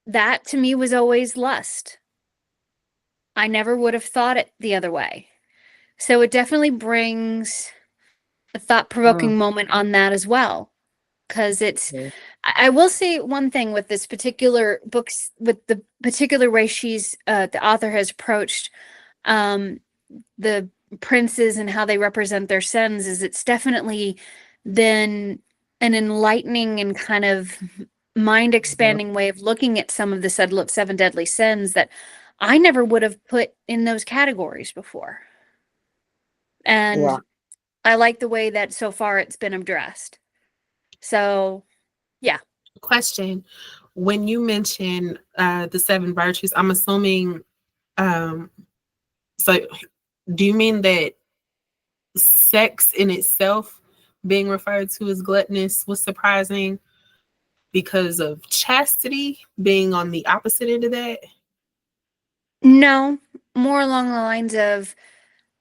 That to me was always lust. I never would have thought it the other way. So it definitely brings a thought-provoking moment on that as well. Because it's, I will say one thing with this particular books, with the particular way she's, the author has approached the princes and how they represent their sins, is it's definitely been an enlightening and kind of mind expanding way of looking at some of the 7 deadly sins that I never would have put in those categories before. And I like the way that so far it's been addressed. So, yeah. Question. When you mention the 7 virtues, I'm assuming, so do you mean that sex in itself being referred to as gluttonous was surprising because of chastity being on the opposite end of that? No, more along the lines of,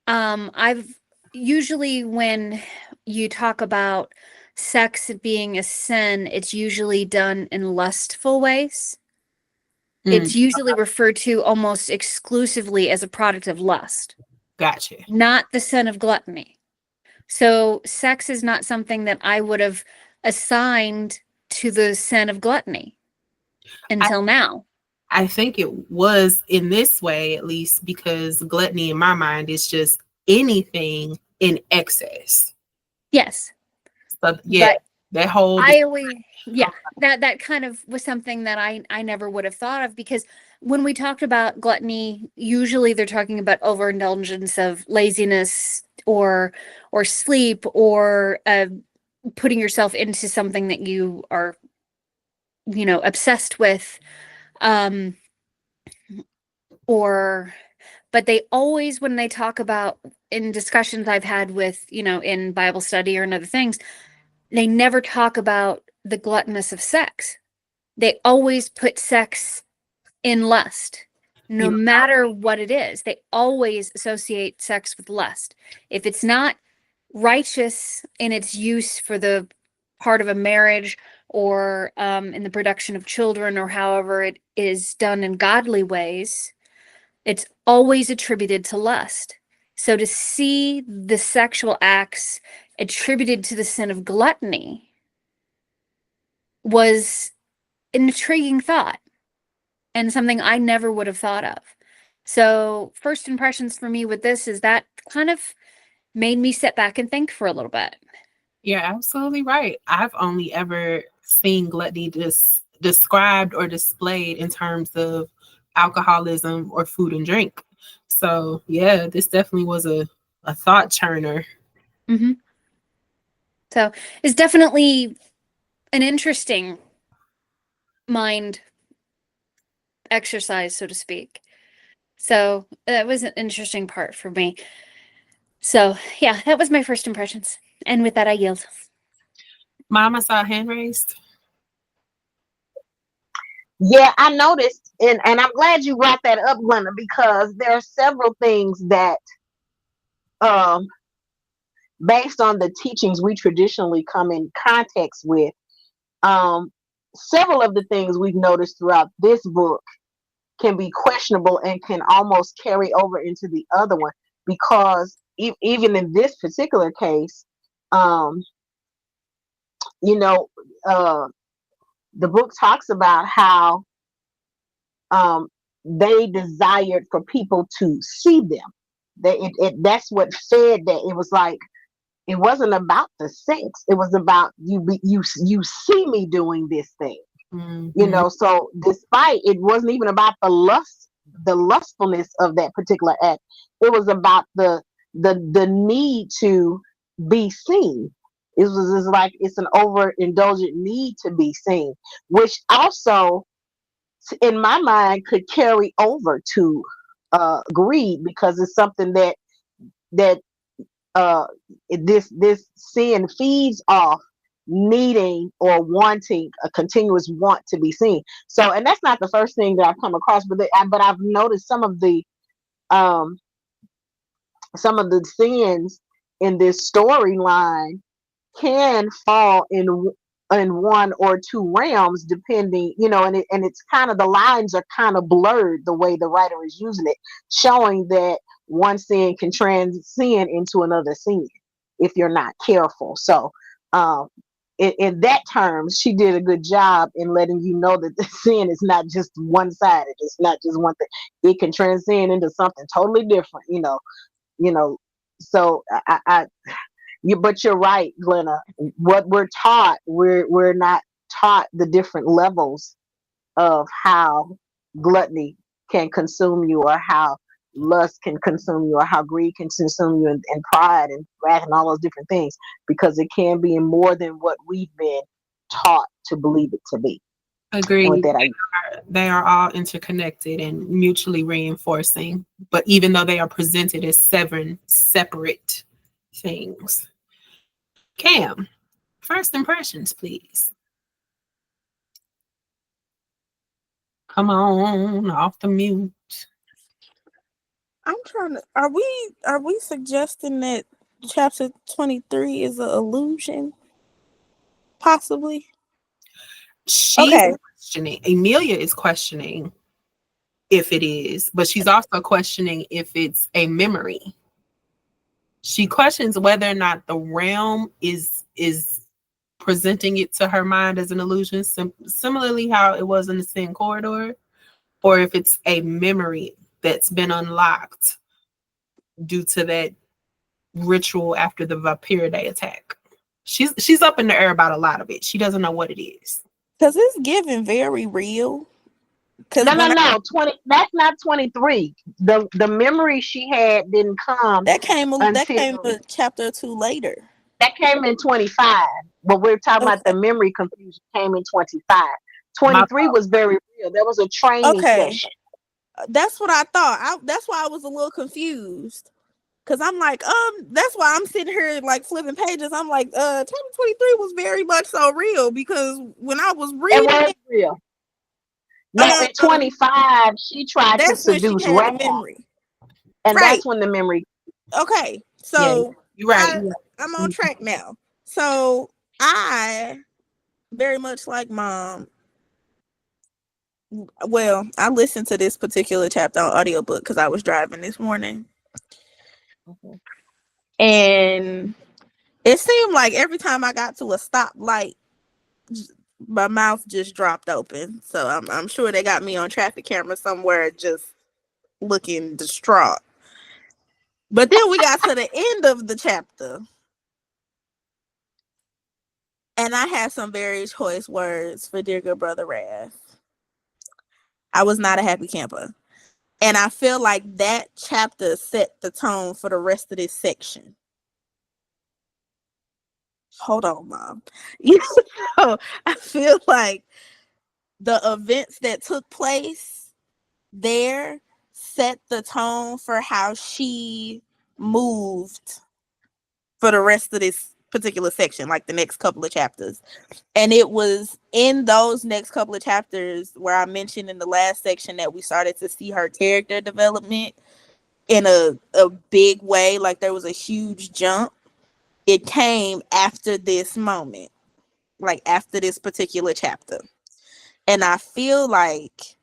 I've usually, when you talk about sex being a sin, it's usually done in lustful ways. It's usually referred to almost exclusively as a product of lust. Gotcha. Not the sin of gluttony. So sex is not something that I would have assigned to the sin of gluttony until now. I think it was in this way, at least, because gluttony in my mind is just anything in excess. Yes. So yeah, but that whole that kind of was something that I never would have thought of, because when we talked about gluttony, usually they're talking about overindulgence of laziness or sleep or putting yourself into something that you are, obsessed with, but they always, when they talk about, in discussions I've had with, in Bible study or in other things, they never talk about the gluttonous of sex. They always put sex in lust, no matter what it is. They always associate sex with lust. If it's not righteous in its use for the part of a marriage or in the production of children, or however it is done in godly ways, it's always attributed to lust. So to see the sexual acts attributed to the sin of gluttony was an intriguing thought and something I never would have thought of. So first impressions for me with this is that kind of made me sit back and think for a little bit. You're absolutely right. I've only ever seen gluttony described or displayed in terms of alcoholism or food and drink. So yeah, this definitely was a thought churner. Mm-hmm. So it's definitely an interesting mind exercise, so to speak. So that was an interesting part for me. So yeah, that was my first impressions. And with that, I yield. Mom, I saw a hand raised. Yeah, I noticed and I'm glad you brought that up, Glenna, because there are several things that, um, based on the teachings we traditionally come in context with, um, several of the things we've noticed throughout this book can be questionable and can almost carry over into the other one, because even in this particular case, um, you know, the book talks about how, um, they desired for people to see them. That's what fed that. It was like, it wasn't about the sex. It was about you see me doing this thing. Mhm. So despite, it wasn't even about the lustfulness of that particular act. It was about the need to be seen. It's like it's an overindulgent need to be seen, which also, in my mind, could carry over to greed, because it's something that uh this sin feeds off needing or wanting a continuous want to be seen. So, and that's not the first thing that I've come across, but I've noticed um some of the sins in this storyline can fall in one or two realms, depending, and it's kind of, the lines are kind of blurred the way the writer is using it, showing that one sin can transcend into another sin if you're not careful. So, um, in that terms, she did a good job in letting you know that the sin is not just one sided. It's not just one thing. It can transcend into something totally different. You know. So but you're right, Glenna. What we're taught, we're not taught the different levels of how gluttony can consume you, or how lust can consume you, or how greed can consume you, and pride and wrath and all those different things, because it can be in more than what we've been taught to believe it to be. And with Agreed. that, They are all interconnected and mutually reinforcing, but even though they are presented as separate things. Cam, first impressions, please. Come on, off the mute. I'm trying to. Are we suggesting that chapter 23 is an illusion? Possibly. She's Okay. questioning, Emilia is questioning if it is, but she's also questioning if it's a memory. She questions whether or not the realm is presenting it to her mind as an illusion, similarly how it was in the Sin Corridor, or if it's a memory that's been unlocked due to that ritual after the Valpyridae attack. She's up in the air about a lot of it. She doesn't know what it is. Because it's giving very real. Because no, 20. That's not 23. The memory she had didn't come that came until a chapter 2 later. that came in 25. But we're talking about Okay. the memory confusion came in 25. My 23 was very real. There was a training Okay. session. That's what I thought. That's why I was a little confused. Cause I'm like, that's why I'm sitting here like flipping pages. I'm like, chapter 23 was very much so real, because when I was It reading was real. Now in 25, she tried to that's when she seduce had Wrath, the memory. and Right. that's when the memory. Okay. Yeah, So you're right. You're right. I'm on track now. So I very much like Mom. Well, I listened to this particular chapter on audiobook because I was driving this morning. And it seemed like every time I got to a stoplight, my mouth just dropped open. So I'm sure they got me on traffic camera somewhere just looking distraught. But then we got to the end of the chapter. And I had some very choice words for dear good brother Wrath. I was not a happy camper. And I feel like that chapter set the tone for the rest of this section. Hold on, Mom. So I feel like the events that took place there set the tone for how she moved for the rest of this particular section, like the next couple of chapters. And it was in those next couple of chapters where I mentioned in the last section that we started to see her character development in a big way. Like there was a huge jump. It came after this moment, like after this particular chapter. And I feel like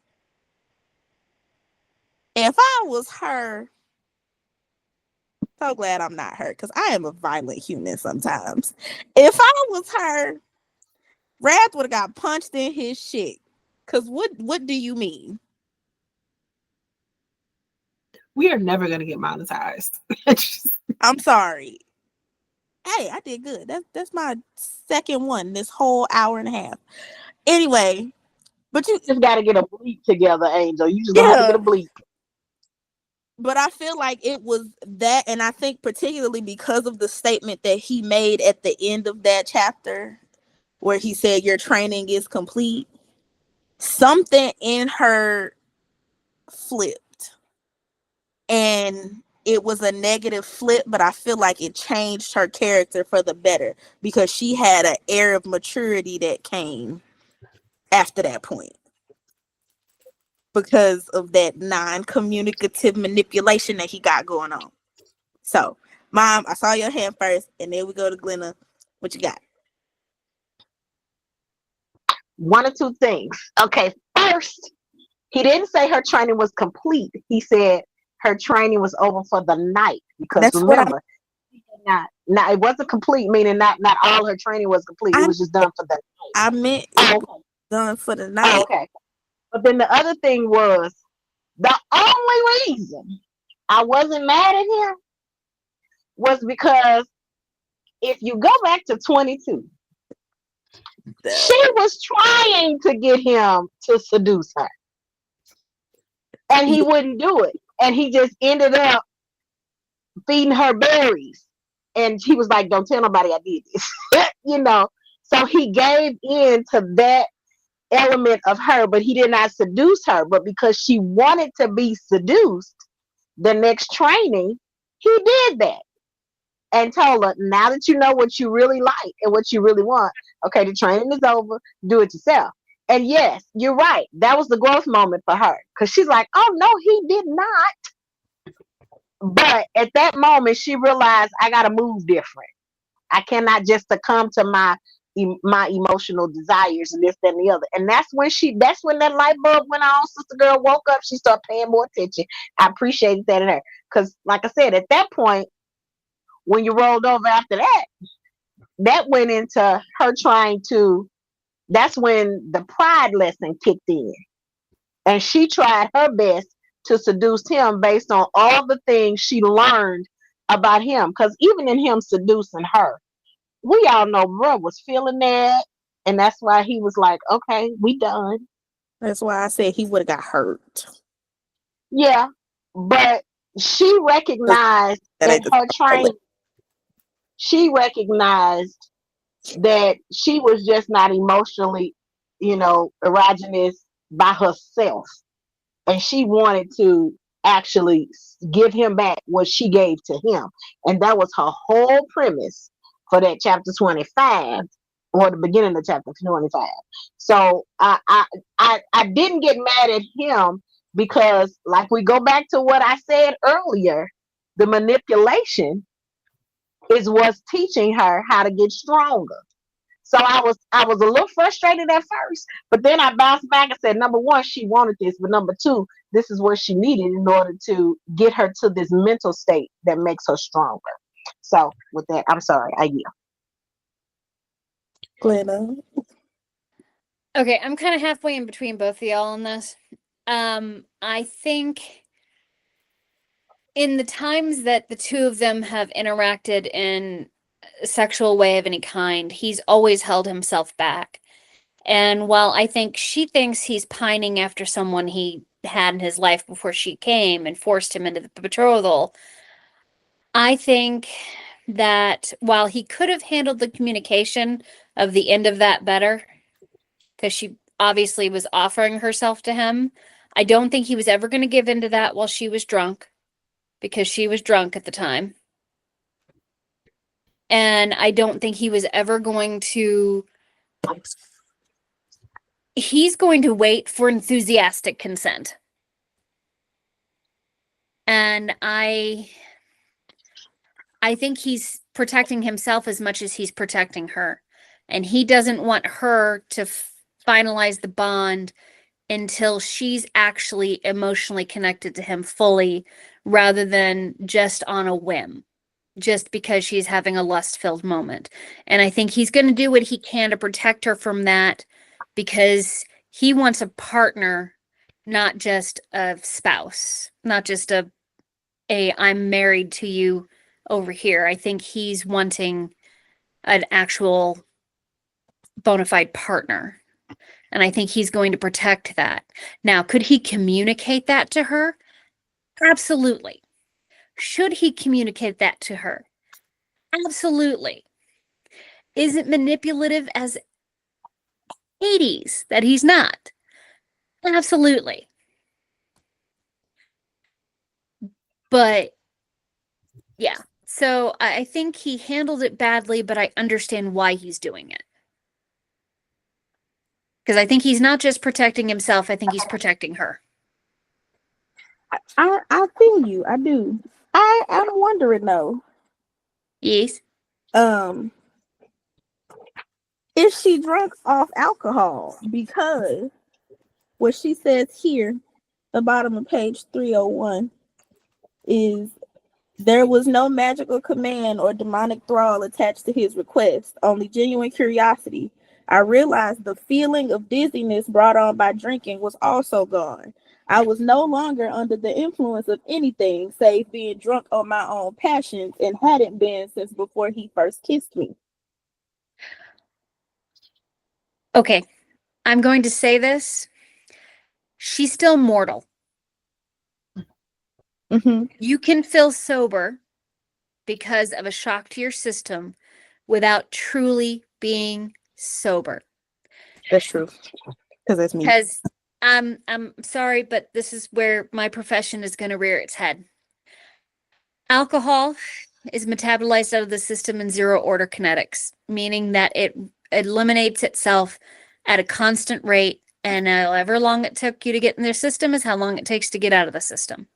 if I was her, so glad I'm not her, because I am a violent human sometimes. If I was her, Wrath would have got punched in his shit. Because what do you mean? We are never going to get monetized. I'm sorry. Hey, I did good. That's my second one this whole hour and a half. Anyway, but you just got to get a bleep together, Angel. You just gonna have to get a bleep. But I feel like it was that, and I think particularly because of the statement that he made at the end of that chapter, where he said your training is complete, something in her flipped. And it was a negative flip, but I feel like it changed her character for the better because she had an air of maturity that came after that point. Because of that non-communicative manipulation that he got going on. So, Mom, I saw your hand first, and then we go to Glenna. What you got? One or two things. Okay, first, he didn't say her training was complete. He said her training was over for the night. Because That's remember, now it wasn't complete, meaning not all her training was complete. It was just done for the night. I meant done for the night. Okay. But then the other thing was, the only reason I wasn't mad at him was because if you go back to 22, she was trying to get him to seduce her. And he wouldn't do it. And he just ended up feeding her berries. And he was like, don't tell nobody I did this. You know, so he gave in to that element of her, but he did not seduce her. But because she wanted to be seduced, the next training, he did that and told her, now that you know what you really like and what you really want, okay, the training is over, do it yourself. And yes, you're right, that was the growth moment for her, because she's like, oh no, he did not. But at that moment she realized, I gotta move different. I cannot just succumb to my emotional desires and this, that, and the other. And that's when that light bulb went on. Sister girl woke up. She started paying more attention. I appreciated that in her. Because like I said, at that point, when you rolled over after that, that went into her that's when the pride lesson kicked in. And she tried her best to seduce him based on all the things she learned about him. Because even in him seducing her, we all know bro was feeling that, and that's why he was like, okay, we done. That's why I said he would have got hurt. Yeah, but she recognized in her training, she recognized that she was just not emotionally, erogenous by herself. And she wanted to actually give him back what she gave to him. And that was her whole premise for that chapter 25, or the beginning of chapter 25. So I didn't get mad at him because, like, we go back to what I said earlier, the manipulation is what's teaching her how to get stronger. So I was a little frustrated at first, but then I bounced back and said, number one, she wanted this, but number two, this is what she needed in order to get her to this mental state that makes her stronger. So with that, I'm sorry, I yield. Glenna. Okay, I'm kind of halfway in between both of y'all on this. I think in the times that the two of them have interacted in a sexual way of any kind, he's always held himself back. And while I think she thinks he's pining after someone he had in his life before she came and forced him into the betrothal, I think that while he could have handled the communication of the end of that better, because she obviously was offering herself to him, I don't think he was ever going to give into that while she was drunk, because she was drunk at the time. And I don't think he was ever going to. He's going to wait for enthusiastic consent. And I think he's protecting himself as much as he's protecting her. And he doesn't want her to finalize the bond until she's actually emotionally connected to him fully, rather than just on a whim, just because she's having a lust-filled moment. And I think he's going to do what he can to protect her from that, because he wants a partner, not just a spouse, not just a I'm married to you over here. I think he's wanting an actual bona fide partner. And I think he's going to protect that. Now, could he communicate that to her? Absolutely. Should he communicate that to her? Absolutely. Is it manipulative as Hades that he's not? Absolutely. But yeah, so I think he handled it badly, but I understand why he's doing it. Because I think he's not just protecting himself, I think he's protecting her. I feel you. I do. I'm wondering though. Yes. If she drunk off alcohol, because what she says here, the bottom of page 301, is there was no magical command or demonic thrall attached to his request, only genuine curiosity. I realized the feeling of dizziness brought on by drinking was also gone. I was no longer under the influence of anything save being drunk on my own passions, and hadn't been since before he first kissed me. Okay, I'm going to say this. She's still mortal. Mm-hmm. You can feel sober because of a shock to your system without truly being sober. That's true. Because that's me. Because I'm sorry, but this is where my profession is going to rear its head. Alcohol is metabolized out of the system in zero order kinetics, meaning that it eliminates itself at a constant rate, and however long it took you to get in their system is how long it takes to get out of the system.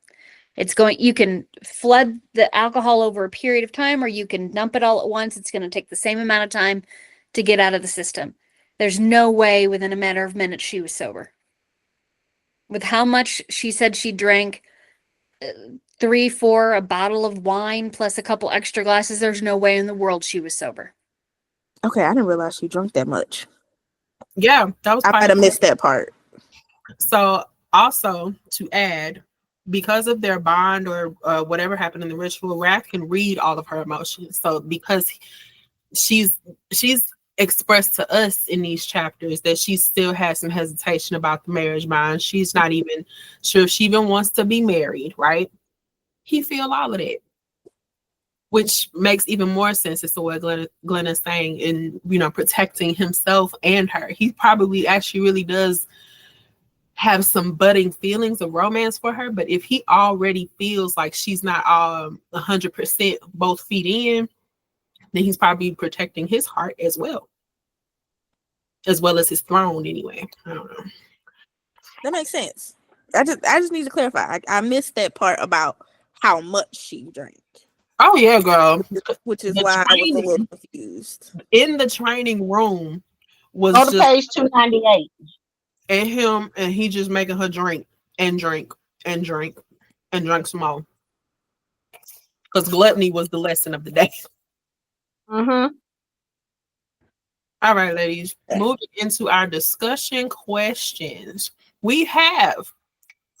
You can flood the alcohol over a period of time, or you can dump it all at once. It's going to take the same amount of time to get out of the system. There's no way within a matter of minutes she was sober. With how much she said she drank, 3, 4, a bottle of wine plus a couple extra glasses, there's no way in the world she was sober. Okay, I didn't realize she drank that much. Yeah, that was. I might have missed that part. So, also to add, because of their bond or whatever happened in the ritual, Wrath can read all of her emotions. So, because she's expressed to us in these chapters that she still has some hesitation about the marriage bond. She's not even sure if she even wants to be married, right? He feel all of that, which makes even more sense as to what Glenn is saying in, protecting himself and her. He probably actually really does have some budding feelings of romance for her, but if he already feels like she's not 100% both feet in, then he's probably protecting his heart as well as his throne anyway. I don't know. That makes sense. I just need to clarify. I missed that part about how much she drank. Oh yeah, girl. Which is why I was a little confused. In the training room was go to page 298. And him, and he just making her drink and drink and drink and drink some more. Because gluttony was the lesson of the day. Mm-hmm. All right, ladies. Moving into our discussion questions. We have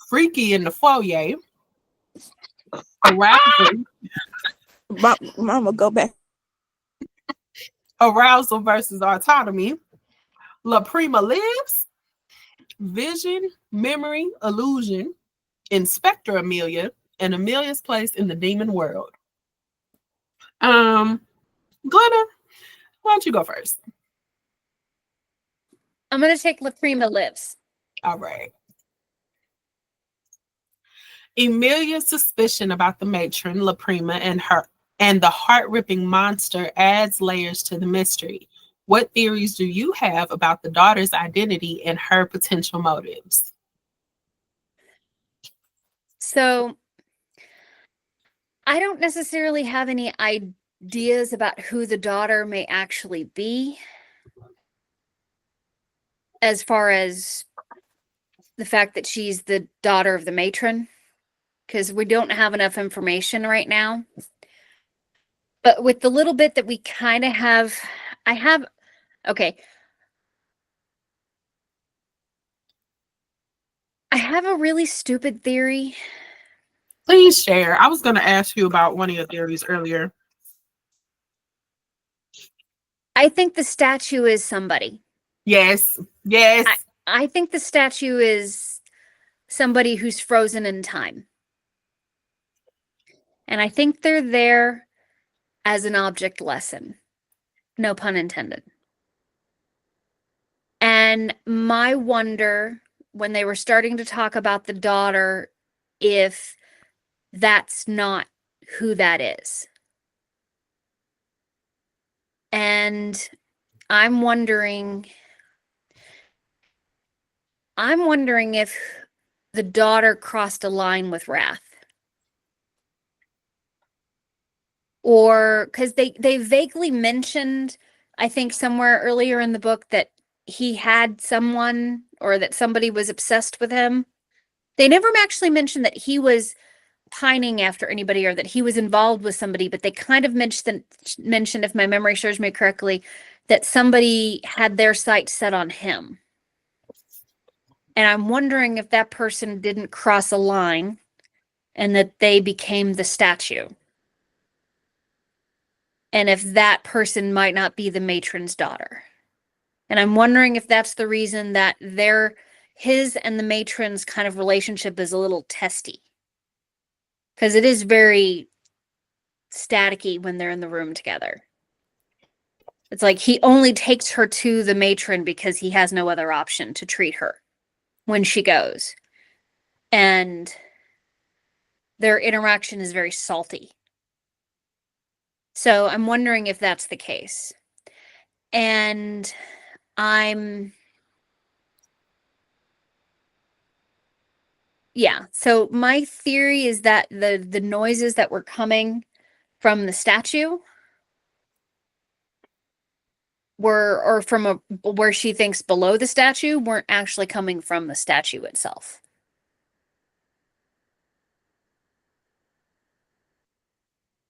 Freaky in the foyer. Arousal. Mama, go back. Arousal versus autonomy. La Prima lives. Vision, memory, illusion. Inspector Amelia. And Amelia's place in the demon world. Glenna, why don't you go first? I'm going to take La Prima lives. All right. Amelia's suspicion about the matron, La Prima, and her and the heart-ripping monster adds layers to the mystery. What theories do you have about the daughter's identity and her potential motives? So I don't necessarily have any ideas about who the daughter may actually be, as far as the fact that she's the daughter of the matron, because we don't have enough information right now. But with the little bit that we kind of have, okay. I have a really stupid theory. Please share. I was going to ask you about one of your theories earlier. I think the statue is somebody. Yes. Yes. I think the statue is somebody who's frozen in time. And I think they're there as an object lesson. No pun intended. And my wonder, when they were starting to talk about the daughter, if that's not who that is. And I'm wondering if the daughter crossed a line with Wrath. Or because they vaguely mentioned, I think somewhere earlier in the book, that he had someone, or that somebody was obsessed with him. They never actually mentioned that he was pining after anybody or that he was involved with somebody, but they kind of mentioned, if my memory serves me correctly, that somebody had their sights set on him. And I'm wondering if that person didn't cross a line and that they became the statue. And if that person might not be the matron's daughter. And I'm wondering if that's the reason that his and the matron's kind of relationship is a little testy. Because it is very staticky when they're in the room together. It's like he only takes her to the matron because he has no other option to treat her when she goes. And their interaction is very salty. So I'm wondering if that's the case. And so my theory is that the noises that were coming from the statue or from where she thinks below the statue, weren't actually coming from the statue itself.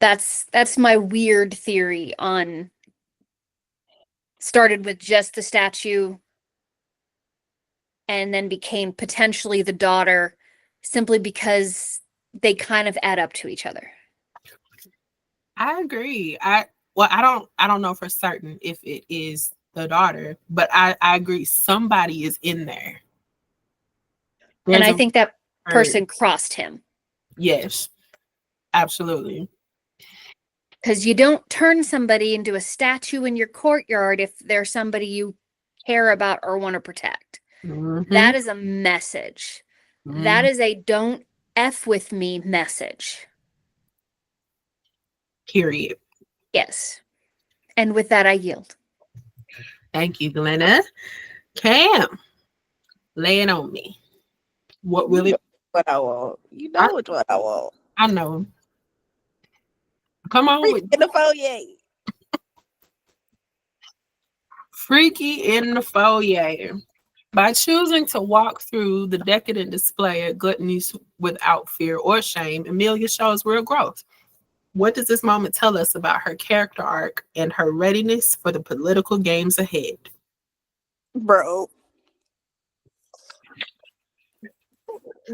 That's my weird theory on, started with just the statue and then became potentially the daughter, simply because they kind of add up to each other. I agree. I don't know for certain if it is the daughter, but I agree somebody is in there. And I think that person crossed him. Yes, absolutely. Because you don't turn somebody into a statue in your courtyard if they're somebody you care about or want to protect. Mm-hmm. That is a message. Mm-hmm. That is a don't F with me message. Period. Yes. And with that, I yield. Thank you, Glenna. Cam, lay it on me. What will it? What I want. You know which one I want. I know. Come on. Freaky in the foyer. Freaky in the foyer. By choosing to walk through the decadent display of gluttony without fear or shame, Amelia shows real growth. What does this moment tell us about her character arc and her readiness for the political games ahead? Bro,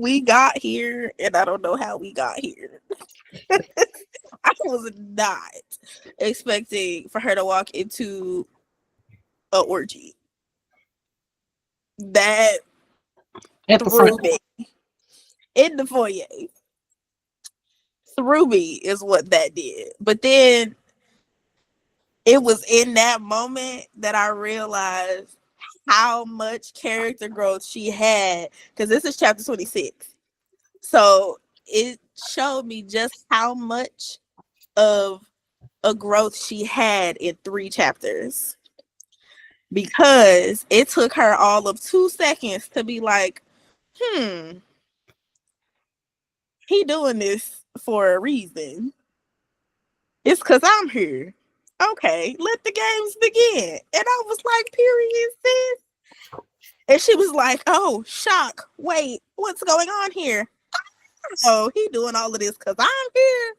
we got here, and I don't know how we got here. I was not expecting for her to walk into an orgy. That threw me in the foyer. Threw me is what that did. But then it was in that moment that I realized how much character growth she had, because this is chapter 26. So it showed me just how much of a growth she had in 3 chapters, because it took her all of 2 seconds to be like, he doing this for a reason. It's because I'm here. Okay, let the games begin. And I was like, period, sis. And she was like, oh, shock. Wait, what's going on here? Oh, he doing all of this because I'm here.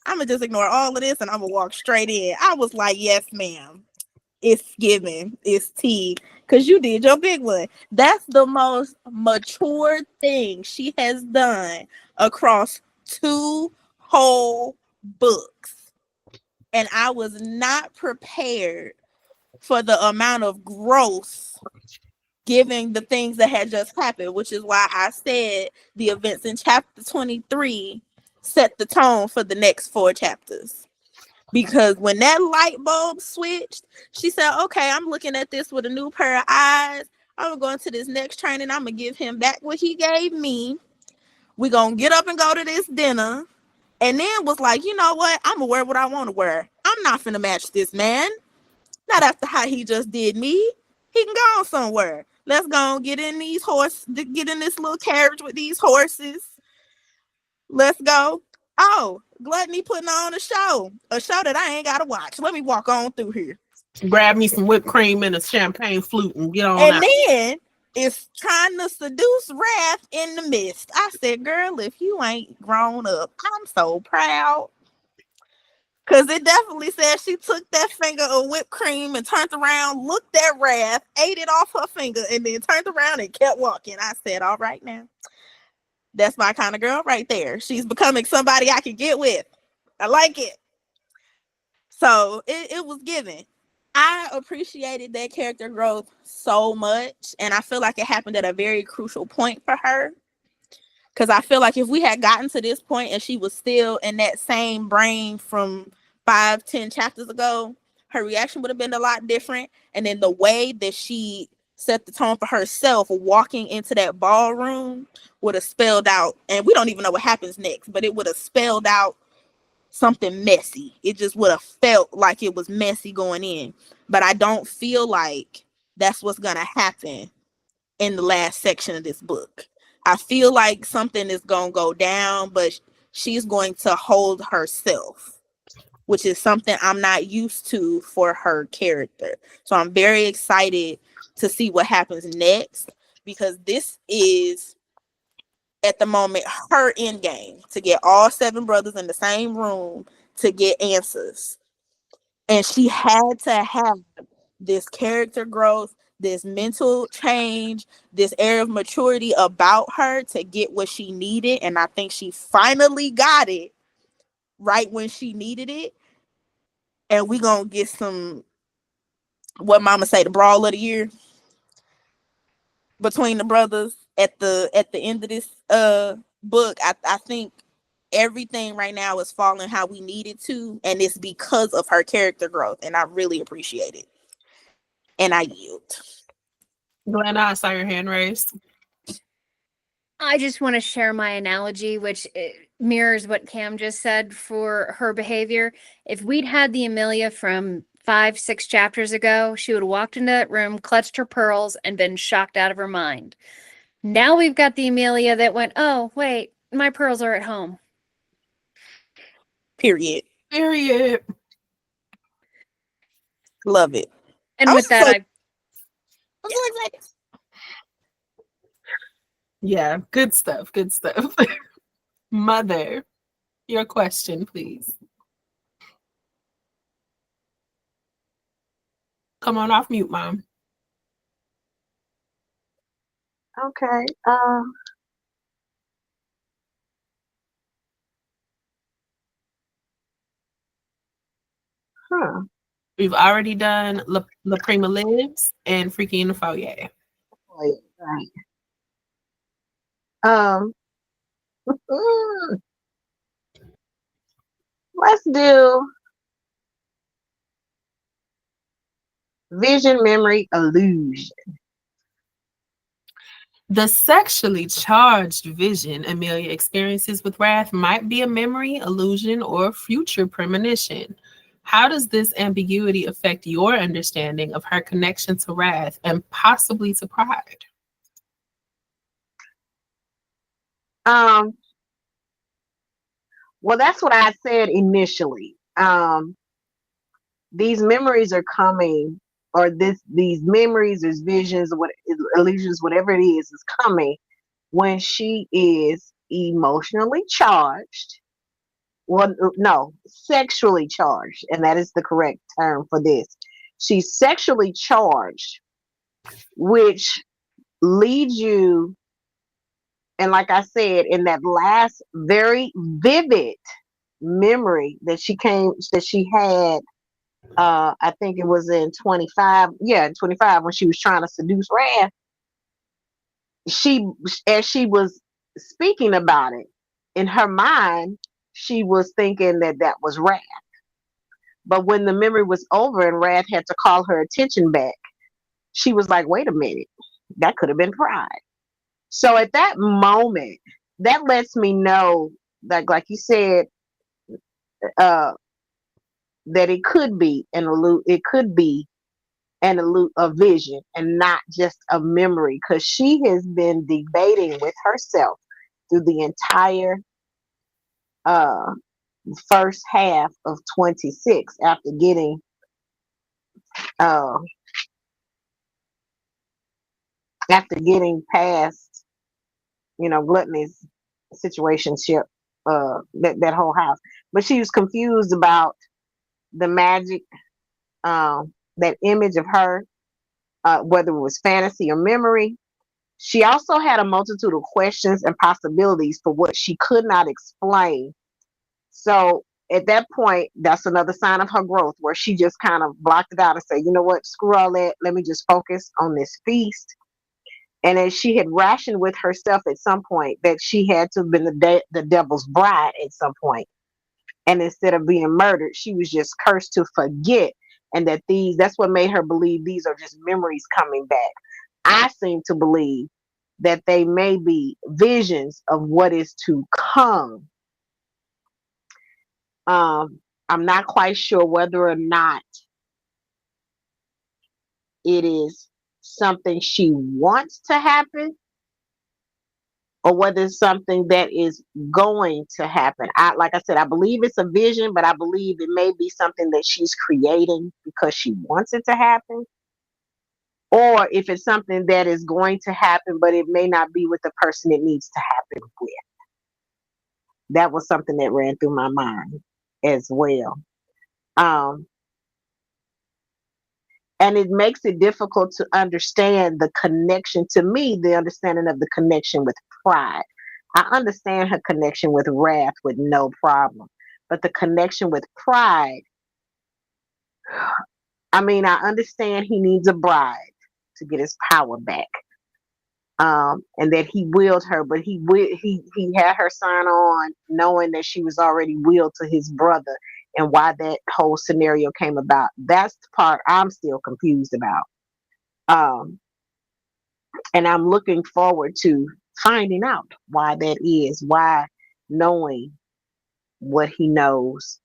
I'm going to just ignore all of this and I'm going to walk straight in. I was like, yes, ma'am. It's given. It's tea. Because you did your big one. That's the most mature thing she has done across 2 whole books. And I was not prepared for the amount of growth given the things that had just happened, which is why I said the events in chapter 23 set the tone for the next 4 chapters. Because when that light bulb switched, she said, okay, I'm looking at this with a new pair of eyes. I'm going to this next training. I'm going to give him back what he gave me. We're going to get up and go to this dinner. And then was like, you know what? I'm going to wear what I want to wear. I'm not finna match this man. Not after how he just did me. He can go on somewhere. Let's go and get in these get in this little carriage with these horses. Let's go. Oh, Gluttony putting on a show that I ain't gotta watch. Let me walk on through here. Grab me some whipped cream and a champagne flute and get on And out. then it's trying to seduce Wrath in the midst. I said, girl, if you ain't grown up, I'm so proud. Because it definitely said she took that finger of whipped cream and turned around, looked at Wrath, ate it off her finger, and then turned around and kept walking. I said, all right now. That's my kind of girl right there. She's becoming somebody I can get with. I like it. So it was given. I appreciated that character growth so much. And I feel like it happened at a very crucial point for her. Because I feel like if we had gotten to this point and she was still in that same brain from 5-10 chapters ago, her reaction would have been a lot different. And then the way that she set the tone for herself walking into that ballroom would have spelled out, and we don't even know what happens next, but it would have spelled out something messy. It just would have felt like it was messy going in. But I don't feel like that's what's going to happen in the last section of this book. I feel like something is going to go down, but she's going to hold herself, which is something I'm not used to for her character. So I'm very excited to see what happens next, because this is, at the moment, her end game, to get all 7 brothers in the same room to get answers. And she had to have this character growth, this mental change, this air of maturity about her to get what she needed. And I think she finally got it right when she needed it. And we're going to get some, what mama say, the brawl of the year between the brothers at the end of this book. I think everything right now is falling how we need it to, and it's because of her character growth, and I really appreciate it. And I yield. Glenna, I saw your hand raised. I just want to share my analogy, which mirrors what Cam just said for her behavior. If we'd had the Amelia from 5-6 chapters ago, she would have walked into that room, clutched her pearls, and been shocked out of her mind. Now we've got the Amelia that went, oh, wait, my pearls are at home. Period. Love it. And with that, I'm so excited. Yeah, good stuff. Mother, your question, please. Come on off mute, Mom. Okay. We've already done La Prima Lives and Freaky in the Foyer. Right. Let's do Vision, Memory, Illusion. The sexually charged vision Amelia experiences with Wrath might be a memory, illusion, or future premonition. How does this ambiguity affect your understanding of her connection to Wrath and possibly to Pride? Well, that's what I said initially. These memories are coming, or these memories, these visions, what illusions, whatever it is coming when she is emotionally charged. Well, no, sexually charged, and that is the correct term for this. She's sexually charged, which leads you, and like I said, in that last very vivid memory that she had, I think it was in 25, yeah, 25, when she was trying to seduce Wrath. As she was speaking about it, in her mind, she was thinking that that was Wrath. But when the memory was over and Wrath had to call her attention back, she was like, wait a minute, that could have been Pride. So at that moment, that lets me know, like you said, that it could be a vision and not just a memory, because she has been debating with herself through the entire first half of 26 after getting past, Gluttony's situationship, that whole house. But she was confused about the magic, that image of her, whether it was fantasy or memory. She also had a multitude of questions and possibilities for what she could not explain. So at that point, that's another sign of her growth, where she just kind of blocked it out and said, you know what, screw all that. Let me just focus on this feast. And as she had rationed with herself at some point that she had to have been the devil's bride at some point. And instead of being murdered, she was just cursed to forget. And that's what made her believe these are just memories coming back. I seem to believe that they may be visions of what is to come. I'm not quite sure whether or not it is something she wants to happen or whether it's something that is going to happen. Like I said, I believe it's a vision, but I believe it may be something that she's creating because she wants it to happen. Or if it's something that is going to happen, but it may not be with the person it needs to happen with. That was something that ran through my mind as well. And it makes it difficult to understand the connection, to me, the understanding of the connection with Pride. I understand her connection with Wrath with no problem. But the connection with Pride, I mean, I understand he needs a bride to get his power back. And that he willed her, but he had her sign on knowing that she was already willed to his brother, and why that whole scenario came about. That's the part I'm still confused about. And I'm looking forward to finding out why that is, why, knowing what he knows,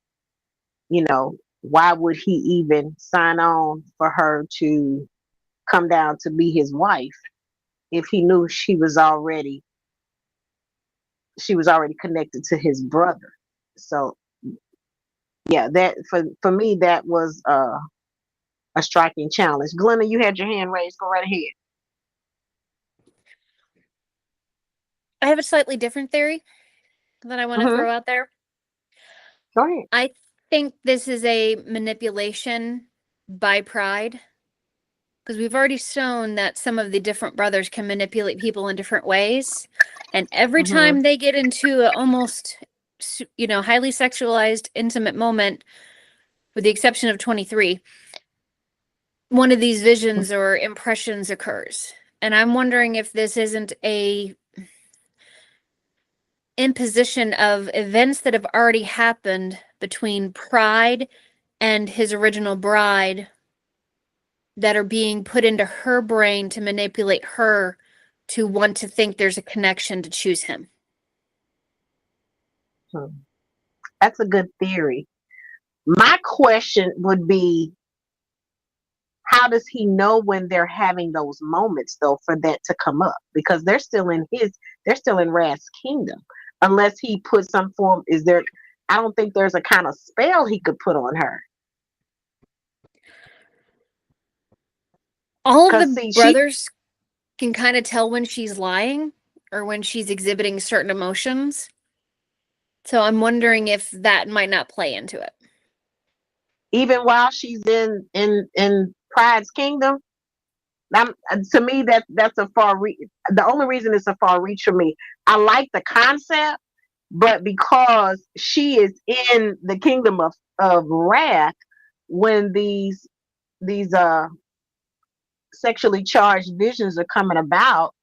why would he even sign on for her to come down to be his wife if he knew she was already connected to his brother. So yeah, that for me, that was a striking challenge. Glenna, you had your hand raised. Go right ahead. I have a slightly different theory that I want to throw out there. Go ahead. I think this is a manipulation by Pride, because we've already shown that some of the different brothers can manipulate people in different ways. And every time they get into an almost, highly sexualized, intimate moment, with the exception of 23, one of these visions or impressions occurs. And I'm wondering if this isn't a imposition of events that have already happened between Pride and his original bride that are being put into her brain to manipulate her to want to think there's a connection to choose him. That's a good theory. My question would be, how does he know when they're having those moments though for that to come up? Because they're still in Rath's kingdom. Unless he put some form, I don't think there's a kind of spell he could put on her. All of the brothers can kind of tell when she's lying or when she's exhibiting certain emotions. So I'm wondering if that might not play into it. Even while she's in Pride's kingdom, to me that's a far reach. The only reason it's a far reach for me, I like the concept, but because she is in the kingdom of Wrath, when these sexually charged visions are coming about,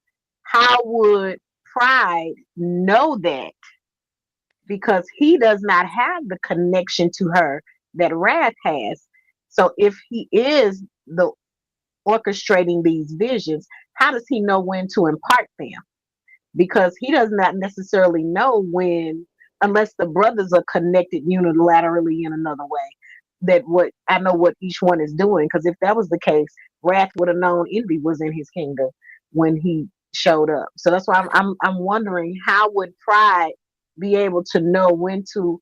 how would Pride know that? Because he does not have the connection to her that Wrath has. So if he is the orchestrating these visions, how does he know when to impart them? Because he does not necessarily know when, unless the brothers are connected unilaterally in another way, that I know what each one is doing. Because if that was the case, Wrath would have known Envy was in his kingdom when he showed up. So that's why I'm wondering, how would Pride be able to know when to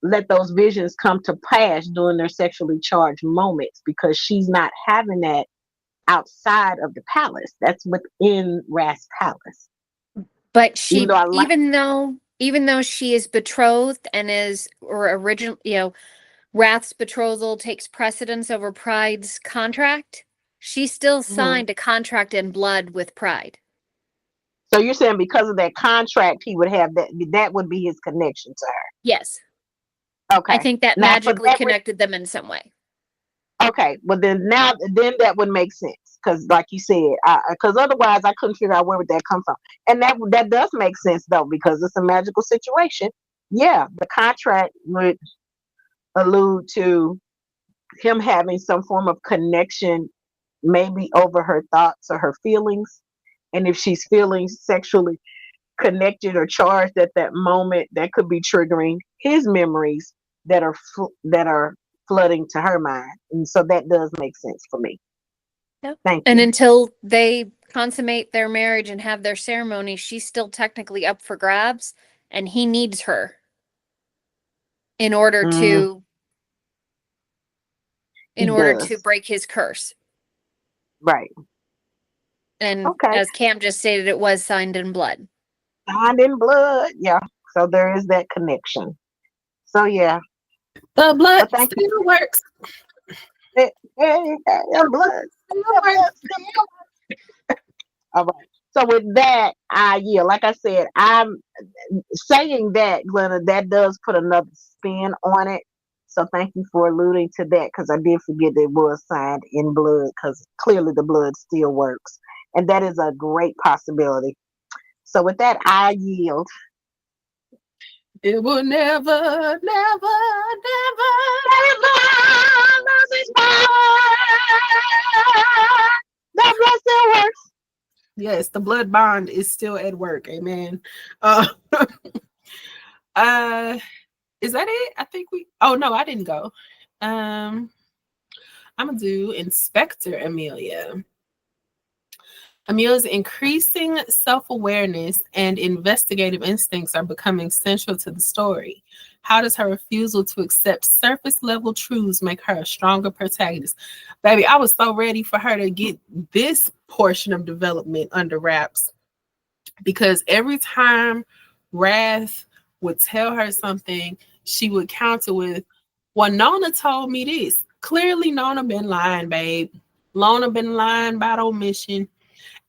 let those visions come to pass during their sexually charged moments? Because she's not having that outside of the palace. That's within Wrath's palace. But she, even though she is betrothed and is, or original, Wrath's betrothal takes precedence over Pride's contract, she still signed a contract in blood with Pride. So you're saying because of that contract, he would have that would be his connection to her? Yes. Okay. I think that magically connected them in some way. Okay. Well, then that would make sense. Because like you said, because otherwise I couldn't figure out where would that come from. And that does make sense though, because it's a magical situation. Yeah, the contract would allude to him having some form of connection, maybe over her thoughts or her feelings. And if she's feeling sexually connected or charged at that moment, that could be triggering his memories that are flooding to her mind. And so that does make sense for me. Yep. Thank you. And until they consummate their marriage and have their ceremony, she's still technically up for grabs, and he needs her in order to break his curse. Right. And as Cam just stated, it was signed in blood. Signed in blood, yeah. So there is that connection. So yeah. The blood still works. Blood. All right. So with that, like I said, I'm saying that, Glenna, that does put another spin on it. So thank you for alluding to that, because I did forget that it was signed in blood, because clearly the blood still works. And that is a great possibility. So with that, I yield. It will never lose its power. That blood still works. Yes, the blood bond is still at work. Amen. Is that it? I think oh no, I didn't go. I'm gonna do Inspector Amelia. Amelia's increasing self-awareness and investigative instincts are becoming central to the story. How does her refusal to accept surface-level truths make her a stronger protagonist? Baby, I was so ready for her to get this portion of development under wraps, because every time Wrath would tell her something, she would counter with, well, Nona told me this. Clearly, Nona been lying, babe. Lona been lying about omission.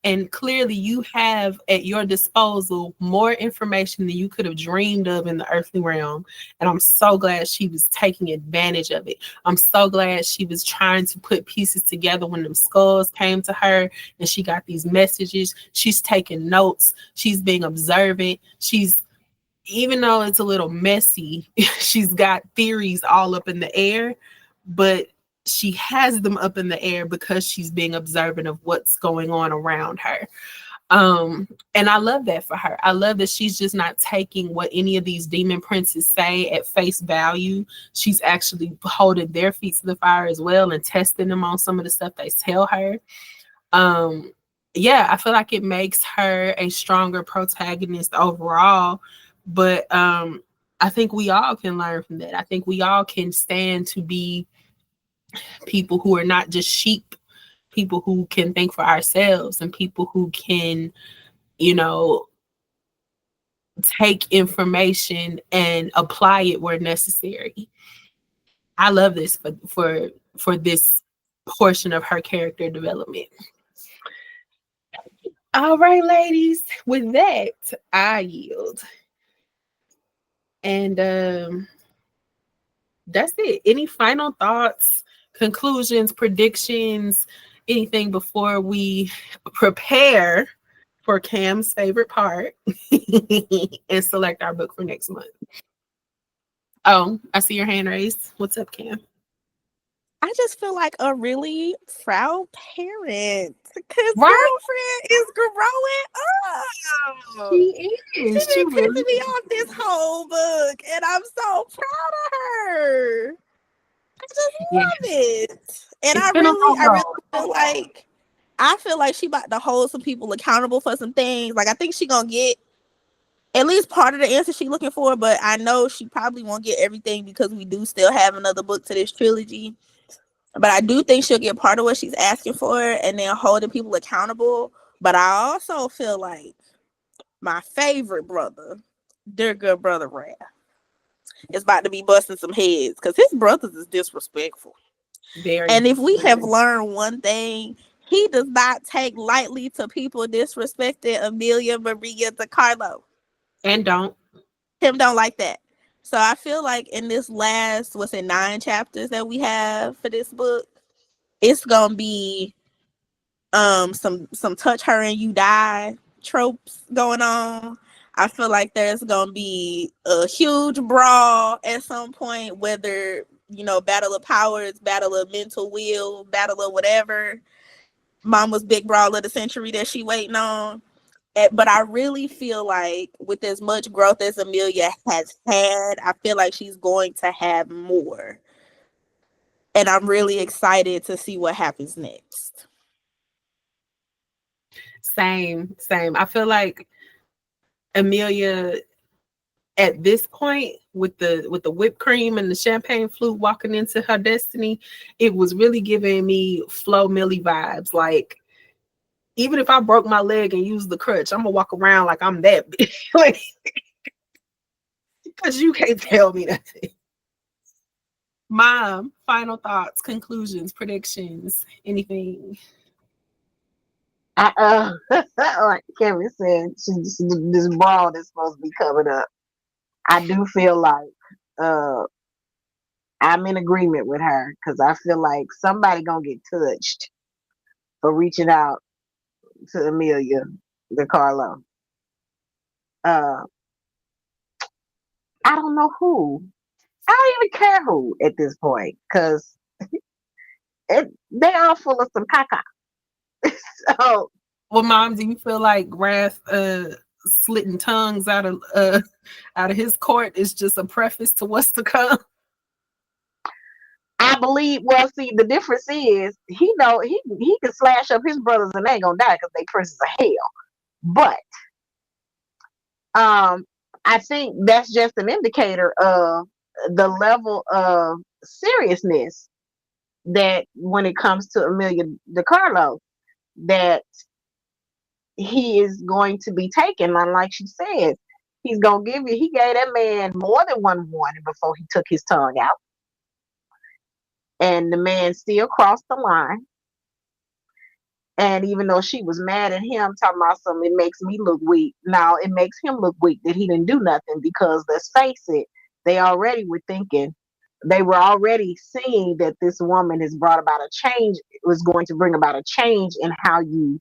And clearly you have at your disposal more information than you could have dreamed of in the earthly realm. And I'm so glad she was taking advantage of it. I'm so glad she was trying to put pieces together when them skulls came to her and she got these messages. She's taking notes. She's being observant. Even though it's a little messy, she's got theories all up in the air, but she has them up in the air because she's being observant of what's going on around her. And I love that for her. I love that she's just not taking what any of these demon princes say at face value. She's actually holding their feet to the fire as well and testing them on some of the stuff they tell her. Yeah, I feel like it makes her a stronger protagonist overall. But I think we all can learn from that. I think we all can stand to be people who are not just sheep, people who can think for ourselves, and people who can, take information and apply it where necessary. I love this for this portion of her character development. All right, ladies, with that, I yield. And that's it. Any final thoughts, conclusions, predictions, anything before we prepare for Cam's favorite part and select our book for next month? Oh, I see your hand raised. What's up, Cam? I just feel like a really proud parent because Right? girlfriend is growing up. She is. She been really pissing me off this whole book, and I'm so proud of her. I just love it, and I really feel like she about to hold some people accountable for some things. Like I think she gonna get at least part of the answer she looking for, but I know she probably won't get everything because we do still have another book to this trilogy. But I do think she'll get part of what she's asking for and then holding people accountable. But I also feel like my favorite brother, dear good brother Raph, is about to be busting some heads because his brothers is disrespectful. And if we have learned one thing, he does not take lightly to people disrespecting Amelia Maria DeCarlo. And don't like that. So I feel like in this last, 9 chapters that we have for this book, it's gonna be some touch her and you die tropes going on. I feel like there's gonna be a huge brawl at some point, whether battle of powers, battle of mental will, battle of whatever. Mama's big brawl of the century that she waiting on. But I really feel like with as much growth as Amelia has had, I feel like she's going to have more. And I'm really excited to see what happens next. Same. I feel like Amelia at this point with the whipped cream and the champagne flute walking into her destiny, it was really giving me Flo Millie vibes. Like, even if I broke my leg and used the crutch, I'm gonna walk around like I'm that big. Like, because you can't tell me nothing. Mom, final thoughts, conclusions, predictions, anything? Like Kevin said, this brawl is supposed to be covered up. I do feel like I'm in agreement with her because I feel like somebody gonna get touched for reaching out to Amelia DeCarlo. I don't know who. I don't even care who at this point because they all full of some caca. So, well, Mom, do you feel like Wrath slitting tongues out of his court is just a preface to what's to come? I believe. Well, see, the difference is he can slash up his brothers and they ain't gonna die because they princes of hell. But I think that's just an indicator of the level of seriousness that when it comes to Amelia DeCarlo, that he is going to be taken. And like she said, he gave that man more than one warning before he took his tongue out. And the man still crossed the line. And even though she was mad at him, talking about something, it makes me look weak. Now, it makes him look weak that he didn't do nothing because, let's face it, they already were thinking, they were already seeing that this woman has brought about a change, was going to bring about a change in how you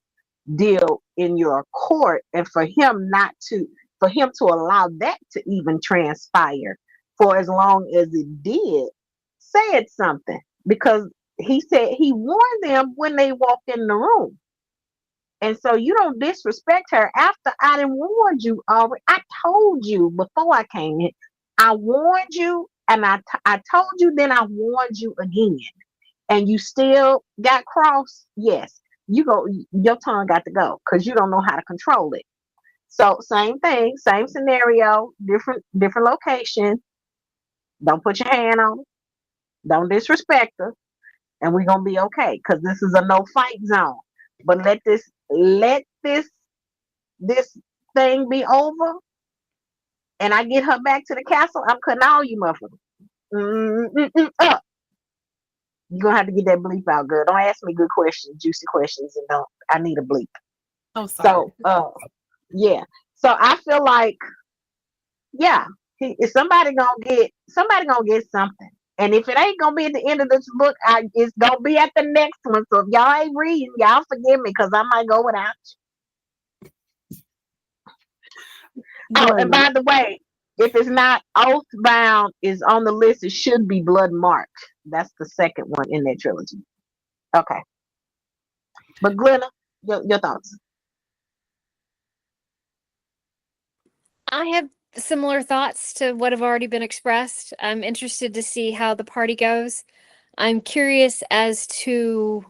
deal in your court. And for him to allow that to even transpire for as long as it did, said something. Because he said he warned them when they walked in the room. And so you don't disrespect her after I done warned you already. I told you before I came in. I warned you, and I told you, then I warned you again. And you still got cross. Yes, your tongue got to go because you don't know how to control it. So same thing, same scenario, different location. Don't put your hand on it. Don't disrespect her, and we're gonna be okay because this is a no fight zone. But let this thing be over, and I get her back to the castle. I'm cutting all you motherfuckers up. You're gonna have to get that bleep out, girl. Don't ask me good questions, juicy questions, and don't. I need a bleep. I'm sorry. So, yeah. So I feel like, yeah, if somebody gonna get something. And if it ain't gonna be at the end of this book, it's gonna be at the next one. So if y'all ain't reading, y'all forgive me because I might go without you. Oh, and by the way, if it's not Oathbound is on the list, it should be Blood Marked. That's the second one in that trilogy. Okay. But Glenna, your thoughts. I have similar thoughts to what have already been expressed. I'm interested to see how the party goes. I'm curious as to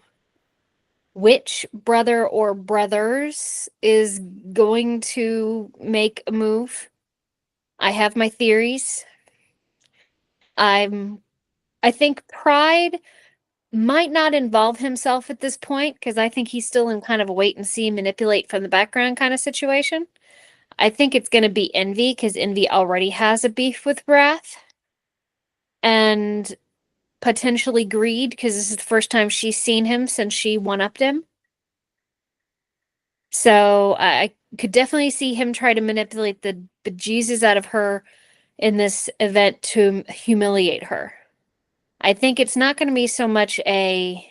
which brother or brothers is going to make a move. I have my theories. I think Pride might not involve himself at this point because I think he's still in kind of a wait and see, manipulate from the background kind of situation. I think it's going to be Envy because Envy already has a beef with Wrath. And potentially Greed because this is the first time she's seen him since she one-upped him. So I could definitely see him try to manipulate the bejesus out of her in this event to humiliate her. I think it's not going to be so much a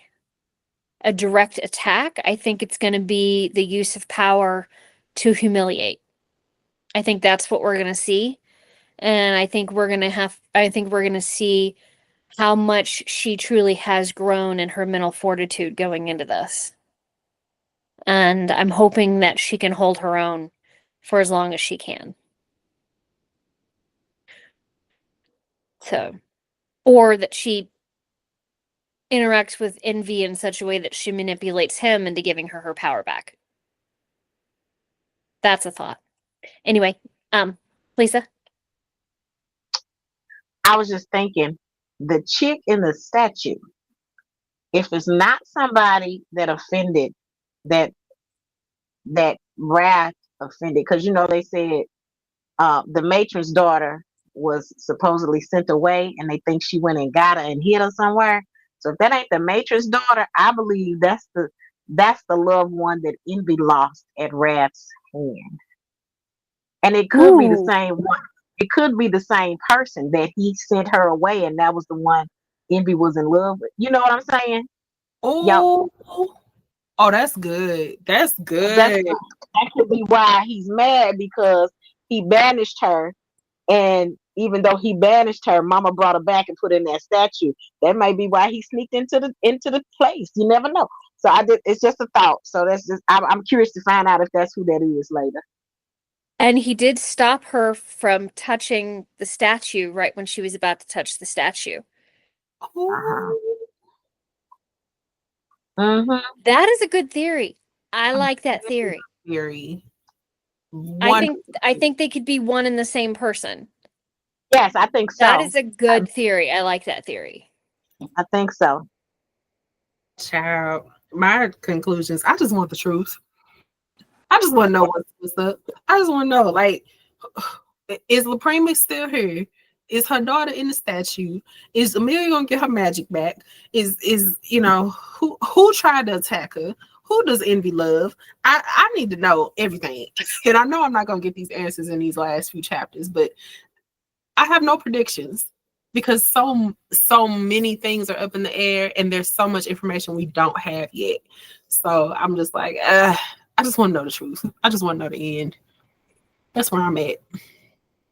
direct attack. I think it's going to be the use of power to humiliate. I think that's what we're going to see. And I think we're going to see how much she truly has grown in her mental fortitude going into this. And I'm hoping that she can hold her own for as long as she can. So, or that she interacts with Envy in such a way that she manipulates him into giving her power back. That's a thought. Anyway, Lisa? I was just thinking, the chick in the statue, if it's not somebody that offended, that Wrath offended, because they said the matron's daughter was supposedly sent away, and they think she went and got her and hid her somewhere. So if that ain't the matron's daughter, I believe that's the loved one that Envy lost at Wrath's hand, and it could be the same one. It could be the same person that he sent her away, and that was the one Envy was in love with. You know what I'm saying? Oh, oh, that's good. That's good. That could be why he's mad, because he banished her, and even though he banished her, Mama brought her back and put her in that statue. That might be why he sneaked into the place. You never know. So it's just a thought. So that's just I'm curious to find out if that's who that is later. And he did stop her from touching the statue right when she was about to touch the statue. That is a good theory. I like that theory. I think they could be one and the same person. Yes, I think so. That is a good theory. I like that theory. I think so. Child, my conclusions, I just want the truth. I just want to know what's up. I just want to know, like, is Laprima still here? Is her daughter in the statue? Is Amelia gonna get her magic back? Is who tried to attack her? Who does Envy love? I need to know everything. And I know I'm not gonna get these answers in these last few chapters, but I have no predictions because so many things are up in the air and there's so much information we don't have yet. So I'm just like, I just want to know the truth. I just want to know the end. That's where I'm at.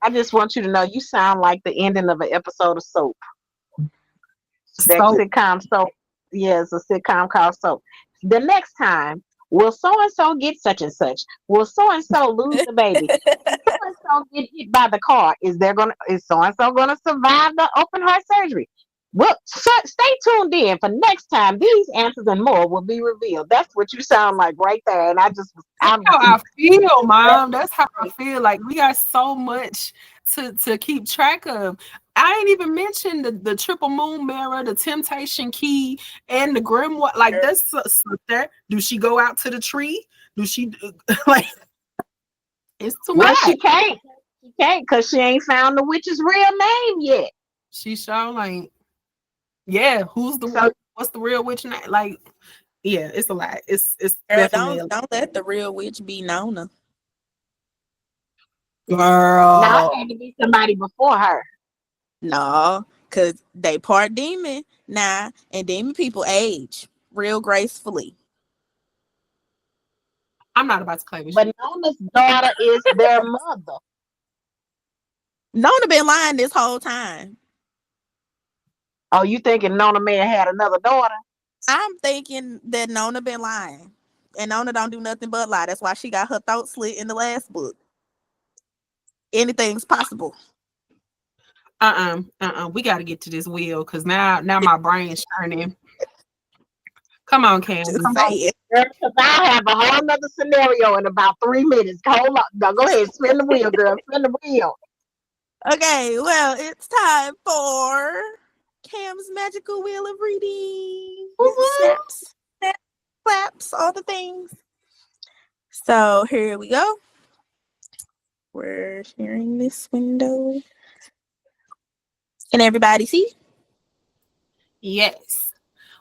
I just want you to know you sound like the ending of an episode of Soap. That sitcom Soap. Yeah, it's a sitcom called Soap. The next time Will so and so get such and such? Will so and so lose the baby? Will so and so get hit by the car? Is so and so gonna survive the open heart surgery? Well, stay tuned in for next time. These answers and more will be revealed. That's what you sound like right there. And I'm how I feel, Mom. That's how I feel. Like we got so much to keep track of. I ain't even mentioned the triple moon mirror, the temptation key, and the grimoire. Like that's there. Do she go out to the tree? Do she like? It's too much. She can't. She can't because she ain't found the witch's real name yet. She sure ain't. Yeah, what's the real witch name? Like, yeah, it's a lot. It's Girl, definitely don't let the real witch be Nona. girl. Now it had to be somebody before her. No, because they part demon now, and demon people age real gracefully. I'm not about to play with But you. Nona's daughter is their mother. Nona been lying this whole time. Oh, you thinking Nona may have had another daughter? I'm thinking that Nona been lying. And Nona don't do nothing but lie. That's why she got her throat slit in the last book. Anything's possible. We got to get to this wheel because now my brain's turning. Come on, Candace. Just say it. Because I'll have a whole nother scenario in about 3 minutes. Hold on. No, go ahead. Spin the wheel, girl. Spin the wheel. Okay, well, it's time for Cam's magical wheel of reading. Snaps, claps, all the things. So here we go. We're sharing this window. Can everybody see? Yes.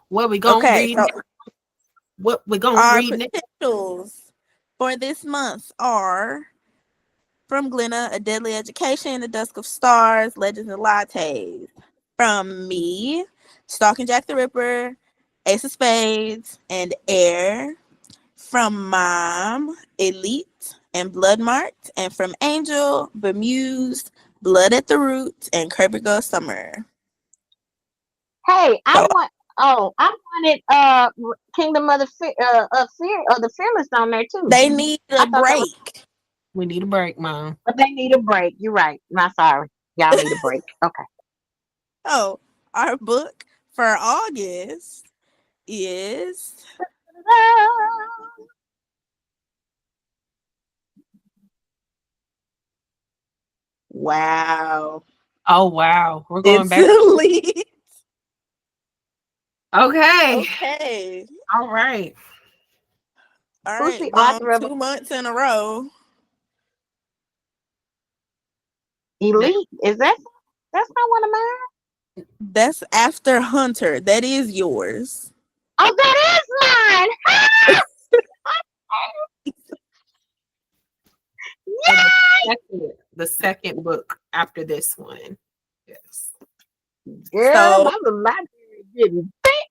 What we gonna read? So what we gonna our read next? potentials for this month are from Glenna, A Deadly Education, The Dusk of Stars, Legends and Lattes. From me, Stalking Jack the Ripper, Ace of Spades, and Air. From Mom, Elite and Bloodmarked. And from Angel, Bemused, Blood at the Root, and Kirby Goes Summer. Hey, I wanted Kingdom of the Fearless on there too. They need a break. We need a break, Mom. But they need a break. You're right. Not sorry. Y'all need a break. Okay. Oh, our book for August is wow. Oh wow, we're going It's back. Elite. Okay. Okay. All right. All Who's right. the author of 2 months in a row. Elite? Is that's not one of mine? That's after Hunter. That is yours. Oh, that is mine. Yay! The second book after this one. Yes. Girl, So- my library getting thick.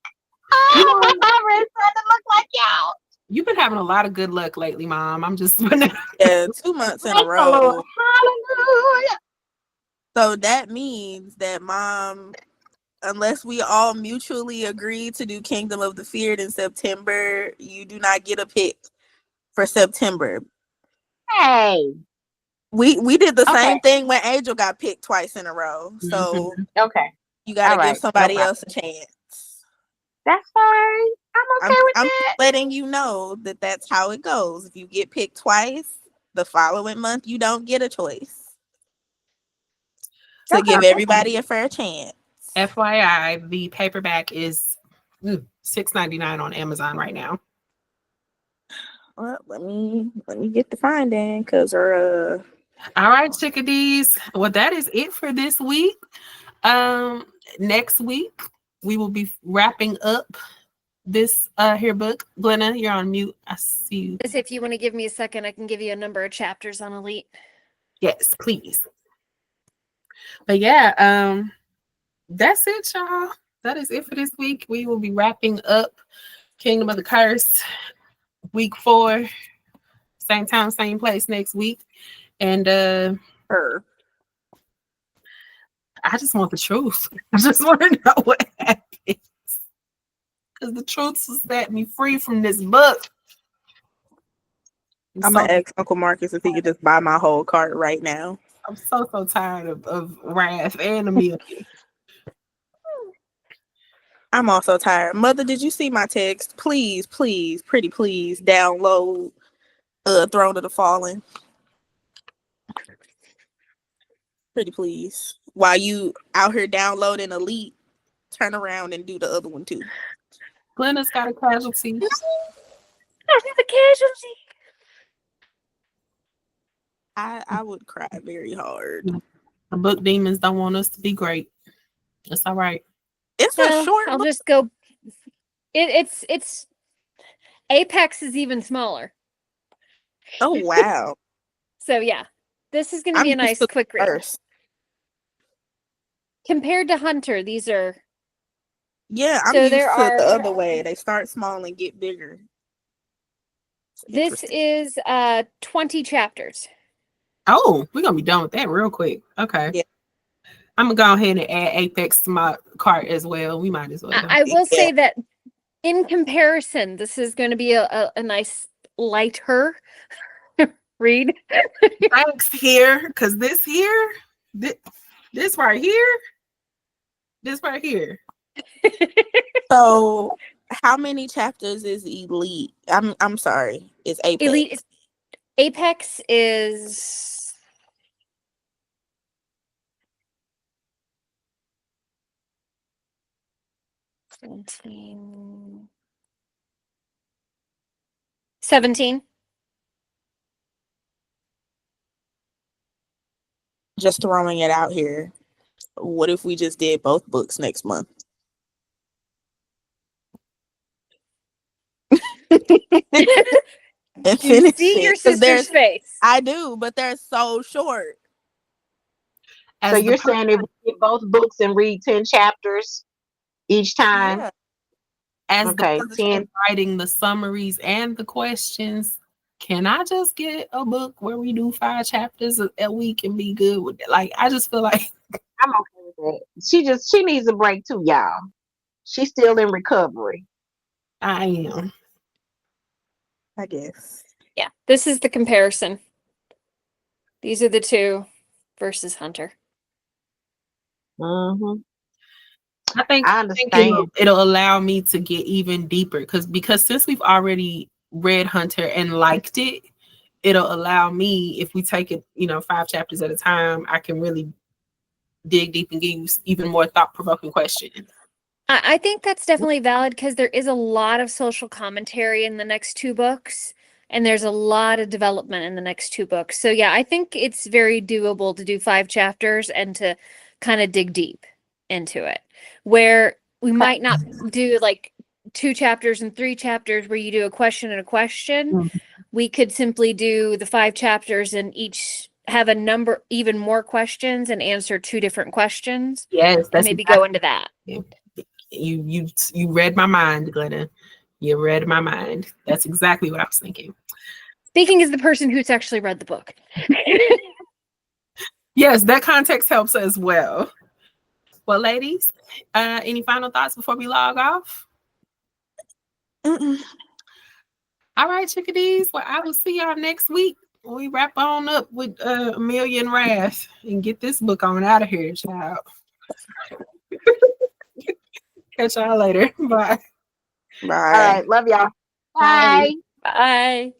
Oh, my library starting to look like y'all. You've been having a lot of good luck lately, Mom. I'm just Yeah, 2 months in a Thank the row. Lord. Hallelujah. So that means that Mom, unless we all mutually agree to do Kingdom of the Feared in September, you do not get a pick for September. Hey. We did the same Okay. thing when Angel got picked twice in a row. So Okay. you got to All right. give somebody No else a chance. That's fine. I'm okay with I'm that. letting you know that that's how it goes. If you get picked twice, the following month you don't get a choice. To give everybody a fair chance. FYI, the paperback is $6.99 on Amazon right now. Well, let me get the finding because All right, chickadees. Well, that is it for this week. Next week we will be wrapping up this here book. Glenna, you're on mute. I see you. If you want to give me a second, I can give you a number of chapters on Elite. Yes, please. But yeah, that's it, y'all. That is it for this week. We will be wrapping up Kingdom of the Curse week 4. Same time, same place next week. And I just want the truth. I just want to know what happens. Because the truth will set me free from this book. I'm so, gonna ask Uncle Marcus if he could just buy my whole cart right now. I'm so tired of Wrath and Amelia. I'm also tired. Mother, did you see my text? Please, please, pretty please, download Throne of the Fallen. Pretty please. While you out here downloading Elite, turn around and do the other one too. Glenda's got a casualty. That's the casualty. I would cry very hard. The book demons don't want us to be great. It's all right. It's a short I'll book. just go. It's Apex is even smaller. Oh wow. So yeah, this is going to be a I'm nice used to quick read. First. Compared to Hunter, these are Yeah, I'm So used there to are- the other way. They start small and get bigger. It's this interesting. is 20 chapters. Oh, we're gonna be done with that real quick. Okay. Yeah. I'm gonna go ahead and add Apex to my cart as well. We might as well. I will say that in comparison, this is going to be a nice lighter read. Thanks here, because this here, this right here. So, how many chapters is Elite? I'm sorry. It's Apex. Elite Apex is 17. Just throwing it out here. What if we just did both books next month? And You finish see it, your 'cause sister's face. I do, but they're so short. As So the you're per- saying if we get both books and read 10 chapters each time? Yeah. as Okay, the person 10. writing the summaries and the questions, can I just get a book where we do 5 chapters a week and be good with it? Like, I just feel like I'm okay with that. She needs a break too, y'all. She's still in recovery. I am. I guess. Yeah, this is the comparison. These are the two versus Hunter. Hmm I think I understand. it'll allow me to get even deeper because since we've already read Hunter and liked it, it'll allow me, if we take it, 5 chapters at a time, I can really dig deep and give you even more thought-provoking questions. I think that's definitely valid because there is a lot of social commentary in the next 2 books, and there's a lot of development in the next 2 books. So yeah, I think it's very doable to do 5 chapters and to kind of dig deep into it. Where we might not do like 2 chapters and 3 chapters where you do a question and a question. Mhm. We could simply do the 5 chapters and each have a number, even more questions, and answer 2 different questions. Yes, And that's maybe go into that. you read my mind, Glenna. You read my mind. That's exactly what I was thinking. Speaking as the person who's actually read the book. Yes, that context helps as well. Well, ladies, any final thoughts before we log off? Mm-mm. All right, chickadees. Well, I will see y'all next week when we wrap on up with Amelia and Wrath and get this book on out of here, child. Catch y'all later. Bye. Bye. All right, love y'all. Bye. Bye. Bye.